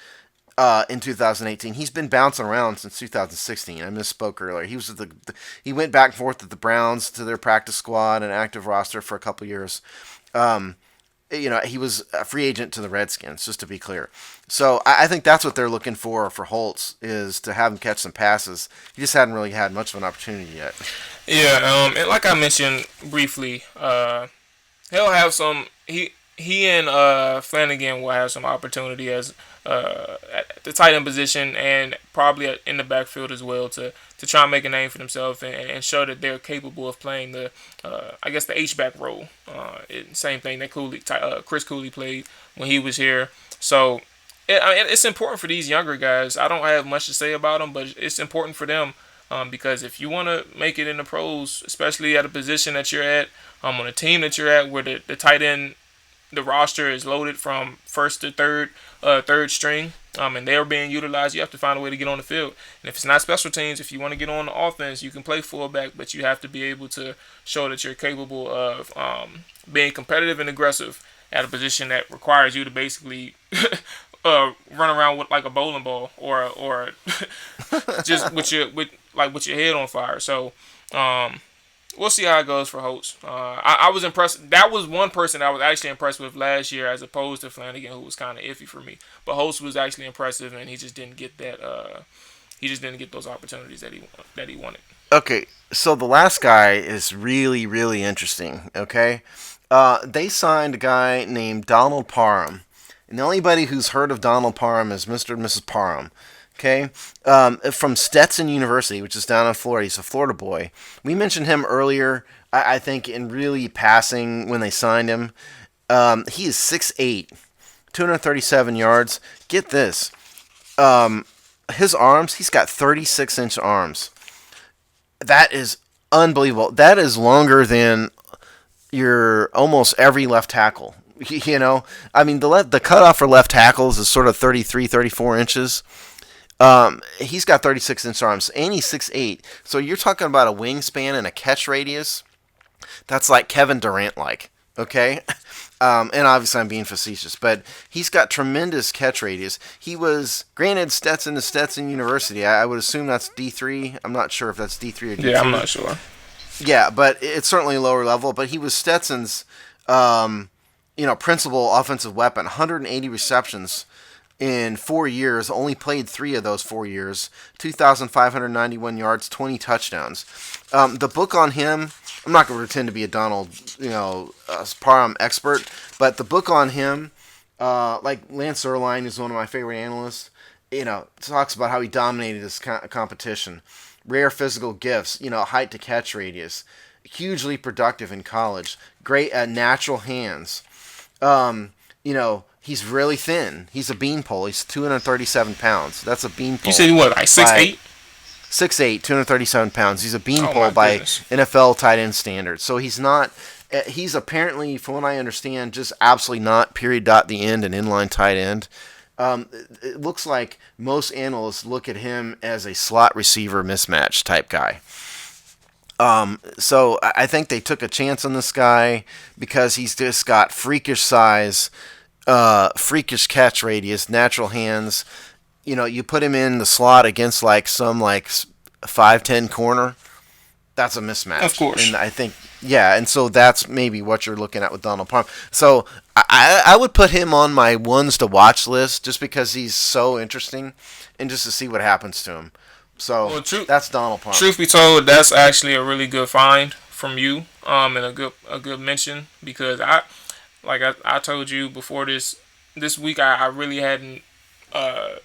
in 2018. He's been bouncing around since 2016. I misspoke earlier. He went back and forth with the Browns to their practice squad and active roster for a couple years. He was a free agent to the Redskins, just to be clear. So I think that's what they're looking for Holtz, is to have him catch some passes. He just hadn't really had much of an opportunity yet. Yeah, and like I mentioned briefly, he'll have some. He and Flanagan will have some opportunity as at the tight end position and probably in the backfield as well to try and make a name for themselves and show that they're capable of playing the H-back role. Same thing that Chris Cooley played when he was here. So it's important for these younger guys. I don't have much to say about them, but it's important for them because if you want to make it in the pros, especially at a position that you're at, on a team that you're at where the tight end, the roster is loaded from first to third string, and they're being utilized, you have to find a way to get on the field. And if it's not special teams, if you want to get on the offense, you can play fullback, but you have to be able to show that you're capable of being competitive and aggressive at a position that requires you to basically run around with like a bowling ball or just with your head on fire. So we'll see how it goes for Holtz. I was impressed. That was one person I was actually impressed with last year, as opposed to Flanagan, who was kind of iffy for me. But Holtz was actually impressive, and he just didn't get that. He just didn't get those opportunities that he wanted. Okay, so the last guy is really, really interesting. Okay, they signed a guy named Donald Parham, and anybody who's heard of Donald Parham is Mr. and Mrs. Parham. Okay, from Stetson University, which is down in Florida. He's a Florida boy. We mentioned him earlier, I think, in really passing when they signed him. He is 6'8", 237 yards. Get this. His arms, he's got 36-inch arms. That is unbelievable. That is longer than your almost every left tackle. You know, I mean, the cutoff for left tackles is sort of 33, 34 inches. He's got 36-inch arms, and he's 6'8". So you're talking about a wingspan and a catch radius that's like Kevin Durant-like, okay? And obviously I'm being facetious, but he's got tremendous catch radius. He was, granted, Stetson to Stetson University. I would assume that's D3. I'm not sure if that's D3 or D2. Yeah, I'm not sure. Yeah, but it's certainly lower level. But he was Stetson's, principal offensive weapon. 180 receptions in 4 years, only played 3 of those 4 years, 2,591 yards, 20 touchdowns. The book on him, I'm not going to pretend to be a Donald, Parham expert, but the book on him, like Lance Erline is one of my favorite analysts, talks about how he dominated this competition. Rare physical gifts, height to catch radius, hugely productive in college, great natural hands, He's really thin. He's a beanpole. He's 237 pounds. That's a beanpole. You said what, like 6'8"? 6'8", 237 pounds. He's a beanpole by NFL tight end standards. So he's not. He's apparently, from what I understand, just absolutely not period dot the end and inline tight end. It looks like most analysts look at him as a slot receiver mismatch type guy. So I think they took a chance on this guy because he's just got freakish size. Freakish catch radius, natural hands. You put him in the slot against some 5'10" corner. That's a mismatch. Of course. And I think, and so that's maybe what you're looking at with Donald Parham. So I would put him on my ones to watch list just because he's so interesting and just to see what happens to him. So that's Donald Parham. Truth be told, that's actually a really good find from you, and a good mention because I told you before this week, I really hadn't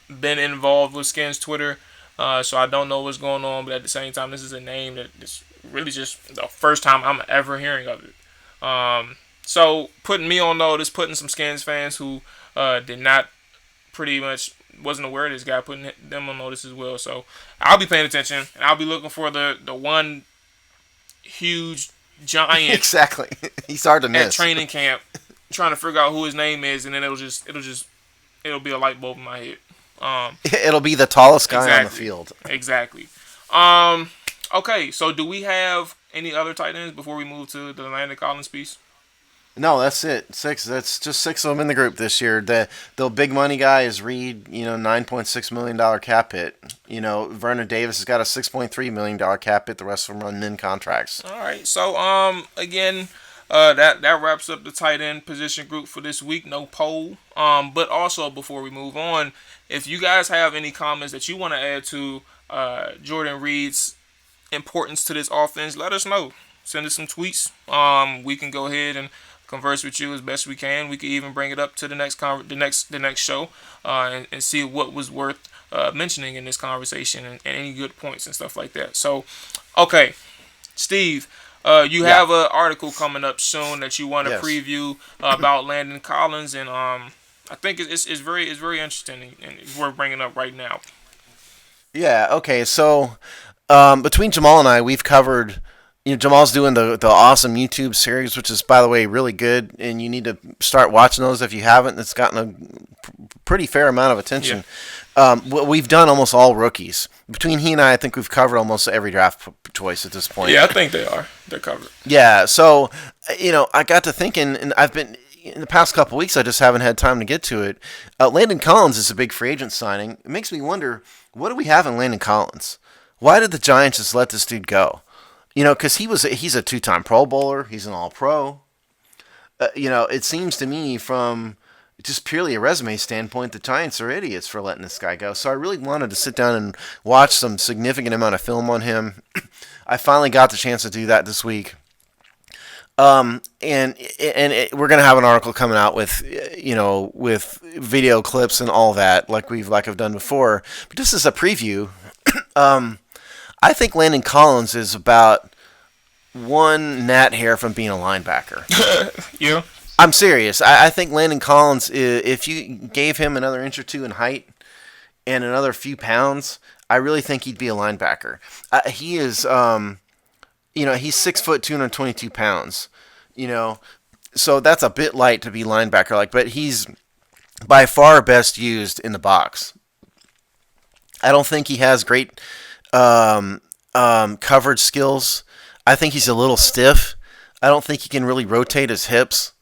been involved with Skins Twitter, so I don't know what's going on. But at the same time, this is a name that is really just the first time I'm ever hearing of it. So putting me on notice, putting some Skins fans who did not pretty much wasn't aware of this guy, putting them on notice as well. So I'll be paying attention, and I'll be looking for the one huge giant. Exactly, he's hard to miss at training camp. Trying to figure out who his name is, and then it'll be a light bulb in my head. It'll be the tallest guy on the field. Exactly. Okay, so do we have any other tight ends before we move to the Landon Collins piece? No, that's it. 6. That's just 6 of them in the group this year. The big money guy is Reed. $9.6 million cap hit. Vernon Davis has got a $6.3 million cap hit. The rest of them run min contracts. All right. So again. That wraps up the tight end position group for this week. No poll. But also before we move on, if you guys have any comments that you want to add to Jordan Reed's importance to this offense, let us know. Send us some tweets. We can go ahead and converse with you as best we can. We can even bring it up to the next show and see what was worth mentioning in this conversation and any good points and stuff like that. So, okay, Steve. You have an article coming up soon that you want to preview about Landon Collins, and I think it's very interesting and it's worth bringing up right now. Yeah. Okay. So between Jamal and I, we've covered. Jamal's doing the awesome YouTube series, which is, by the way, really good, and you need to start watching those if you haven't. It's gotten a pretty fair amount of attention. Yeah. We've done almost all rookies. Between he and I think we've covered almost every draft choice at this point. Yeah, I think they're covered. Yeah. So I got to thinking, and I've been in the past couple weeks. I just haven't had time to get to it. Landon Collins is a big free agent signing. It makes me wonder, what do we have in Landon Collins? Why did the Giants just let this dude go? Because he's a two-time Pro Bowler. He's an All-Pro. It seems to me from just purely a resume standpoint, the Giants are idiots for letting this guy go. So I really wanted to sit down and watch some significant amount of film on him. I finally got the chance to do that this week. And we're gonna have an article coming out with video clips and all that, like I've done before. But this is a preview. I think Landon Collins is about one gnat hair from being a linebacker. Yeah. I'm serious. I think Landon Collins, if you gave him another inch or two in height and another few pounds, I really think he'd be a linebacker. He is, he's 6 foot, 222 pounds. So that's a bit light to be linebacker but he's by far best used in the box. I don't think he has great coverage skills. I think he's a little stiff. I don't think he can really rotate his hips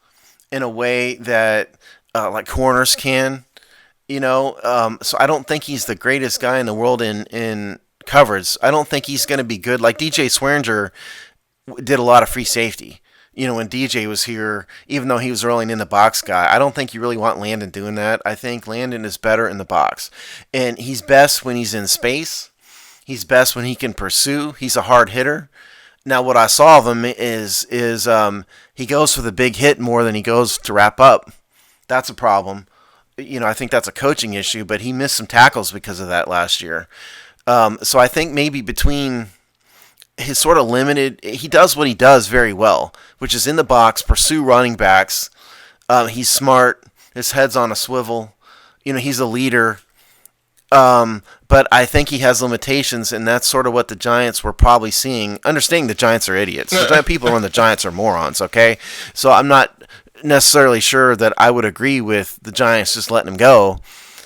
in a way that like corners can. So I don't think he's the greatest guy in the world in coverage. I don't think he's going to be good. Like DJ Swearinger did a lot of free safety. When DJ was here, even though he was rolling in the box guy, I don't think you really want Landon doing that. I think Landon is better in the box. And he's best when he's in space. He's best when he can pursue. He's a hard hitter. Now, what I saw of him is he goes for the big hit more than he goes to wrap up. That's a problem. I think that's a coaching issue, but he missed some tackles because of that last year. So I think maybe between his sort of limited, he does what he does very well, which is in the box, pursue running backs. He's smart. His head's on a swivel. He's a leader. But I think he has limitations, and that's sort of what the Giants were probably seeing. Understanding the Giants are idiots. The people who run the Giants are morons, okay? So I'm not necessarily sure that I would agree with the Giants just letting him go,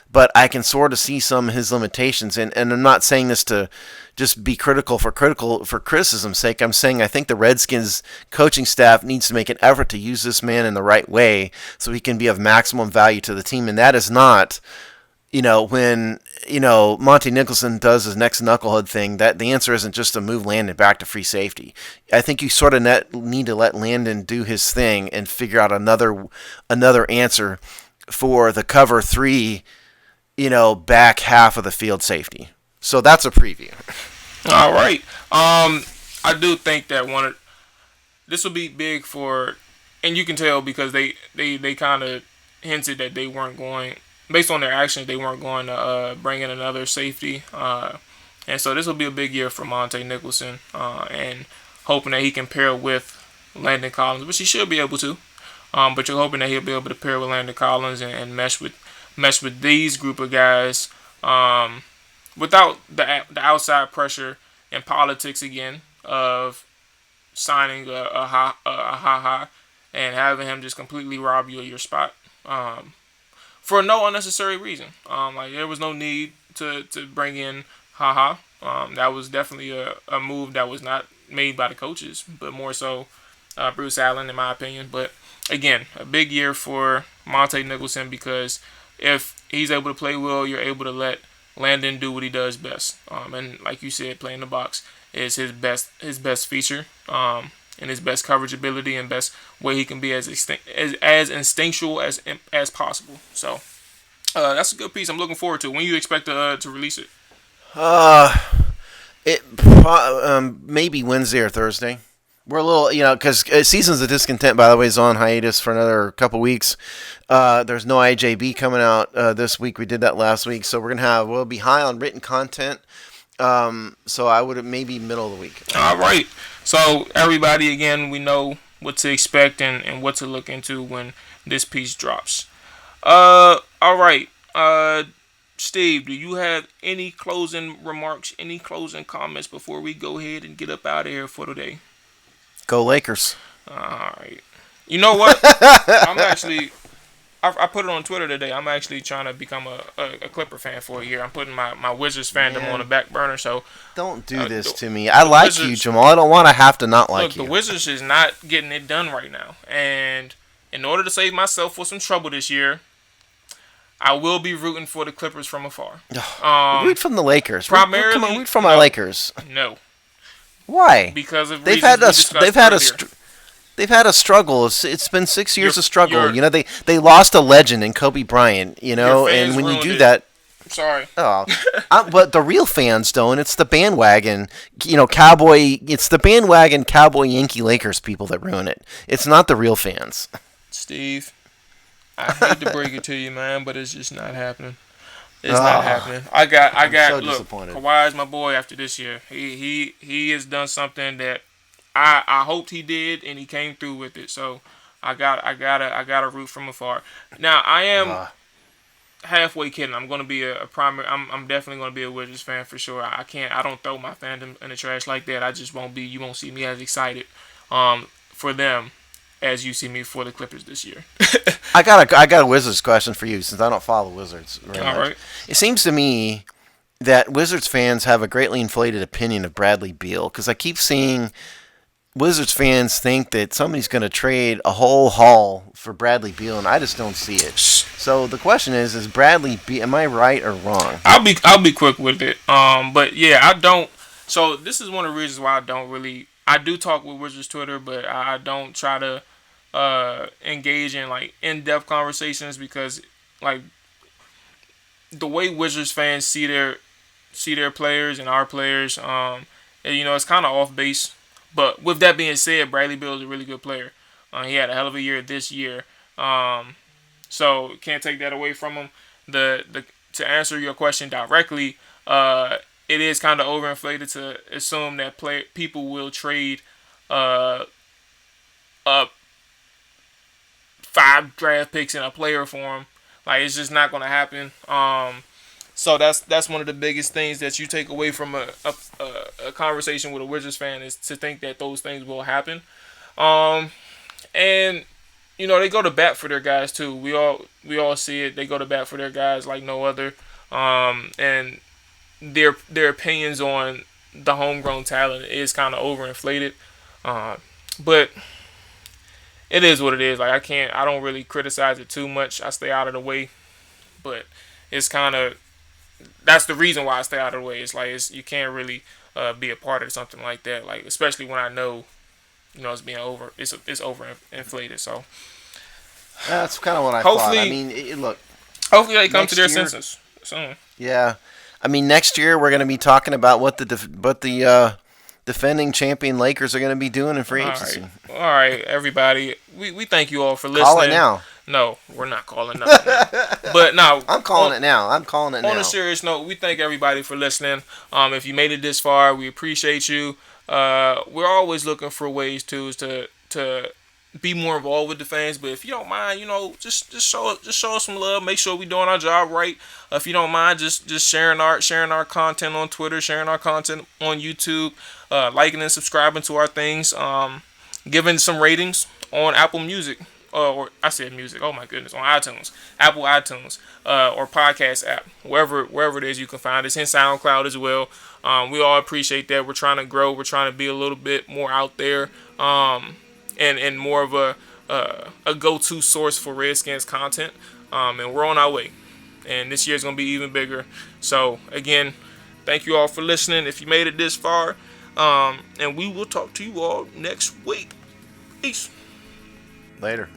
but I can sort of see some of his limitations, and I'm not saying this to just be critical for criticism's sake. I'm saying I think the Redskins coaching staff needs to make an effort to use this man in the right way so he can be of maximum value to the team, and that is not, when Monty Nicholson does his next knucklehead thing, that the answer isn't just to move Landon back to free safety. I think you sort of need to let Landon do his thing and figure out another answer for the cover 3, back half of the field safety. So that's a preview. All right. I do think that this will be big for, and you can tell because they kind of hinted that they weren't going, based on their actions, they weren't going to bring in another safety. And so this will be a big year for Monte Nicholson, and hoping that he can pair with Landon Collins, which he should be able to. But you're hoping that he'll be able to pair with Landon Collins and mesh with these group of guys without the outside pressure and politics again of signing a ha and having him just completely rob you of your spot. For no unnecessary reason. There was no need to bring in Ha. That was definitely a move that was not made by the coaches, but more so Bruce Allen, in my opinion. But again, a big year for Monte Nicholson because if he's able to play well, you're able to let Landon do what he does best. And like you said, playing the box is his best feature. And his best coverage ability and best way he can be as instinctual as possible. So that's a good piece. I'm looking forward to it. When you expect to release it? Maybe Wednesday or Thursday. We're a little, because Seasons of Discontent, by the way, is on hiatus for another couple weeks. There's no IJB coming out this week. We did that last week, so we'll be high on written content. So I would maybe middle of the week. All right. So everybody, again, we know what to expect and what to look into when this piece drops. All right. Steve, do you have any closing remarks, any closing comments before we go ahead and get up out of here for today? Go Lakers. All right. You know what? I put it on Twitter today. I'm actually trying to become a Clipper fan for a year. I'm putting my Wizards fandom on the back burner. So don't do this to me. I like Wizards, you, Jamal. I don't want to have to not like you. The Wizards is not getting it done right now. And in order to save myself for some trouble this year, I will be rooting for the Clippers from afar. Root from the Lakers. Primarily, come on, root from my Lakers. No. Why? Because of they've had a struggle. It's been 6 years of struggle. You know, they lost a legend in Kobe Bryant. You know, and when you do that, sorry. Oh, but the real fans don't. It's the bandwagon. You know, cowboy. It's the bandwagon cowboy Yankee Lakers people that ruin it. It's not the real fans. Steve, I hate to break it to you, man, but it's just not happening. It's not happening. I got. So look, disappointed. Kawhi's my boy after this year. He has done something that I hoped he did, and he came through with it. So I gotta root from afar. Now I am halfway kidding. I'm gonna be a primary. I'm definitely gonna be a Wizards fan for sure. I don't throw my fandom in the trash like that. I just won't be. You won't see me as excited for them as you see me for the Clippers this year. I got a Wizards question for you, since I don't follow Wizards very much. All right. It seems to me that Wizards fans have a greatly inflated opinion of Bradley Beal, because I keep seeing Wizards fans think that somebody's going to trade a whole haul for Bradley Beal, and I just don't see it. So the question is Bradley Beal, am I right or wrong? I'll be quick with it. But yeah, I don't. So this is one of the reasons why I do talk with Wizards Twitter, but I don't try to engage in like in-depth conversations, because like the way Wizards fans see their players and our players, it's kind of off base. But with that being said, Bradley Beal is a really good player. He had a hell of a year this year, so can't take that away from him. To answer your question directly, it is kind of overinflated to assume that people will trade up 5 draft picks in a player for him. Like, it's just not going to happen. So that's one of the biggest things that you take away from a conversation with a Wizards fan, is to think that those things will happen. And they go to bat for their guys too. We all see it. They go to bat for their guys like no other. And their opinions on the homegrown talent is kind of overinflated. But it is what it is. Like, I don't really criticize it too much. I stay out of the way. But it's kind of, that's the reason why I stay out of the way. It's like, you can't really be a part of something like that. Like, especially when I know, it's being it's overinflated. So that's kind of what I thought. I mean, look. Hopefully they come to their senses soon. Yeah, I mean, next year we're going to be talking about what the defending champion Lakers are going to be doing in free agency. All right, everybody. We thank you all for listening. Call it now. No, we're not calling nothing. But no, I'm calling it now. On a serious note, we thank everybody for listening. If you made it this far, we appreciate you. We're always looking for ways to be more involved with the fans. But if you don't mind, just show us some love. Make sure we're doing our job right. If you don't mind, just sharing our content on Twitter, sharing our content on YouTube, liking and subscribing to our things, giving some ratings on Apple Music. Or I said music. Oh my goodness, on iTunes, Apple iTunes, or podcast app, wherever it is you can find us, in SoundCloud as well. We all appreciate that. We're trying to grow. We're trying to be a little bit more out there, and more of a go-to source for Redskins content. And we're on our way. And this year's gonna be even bigger. So again, thank you all for listening. If you made it this far, and we will talk to you all next week. Peace. Later.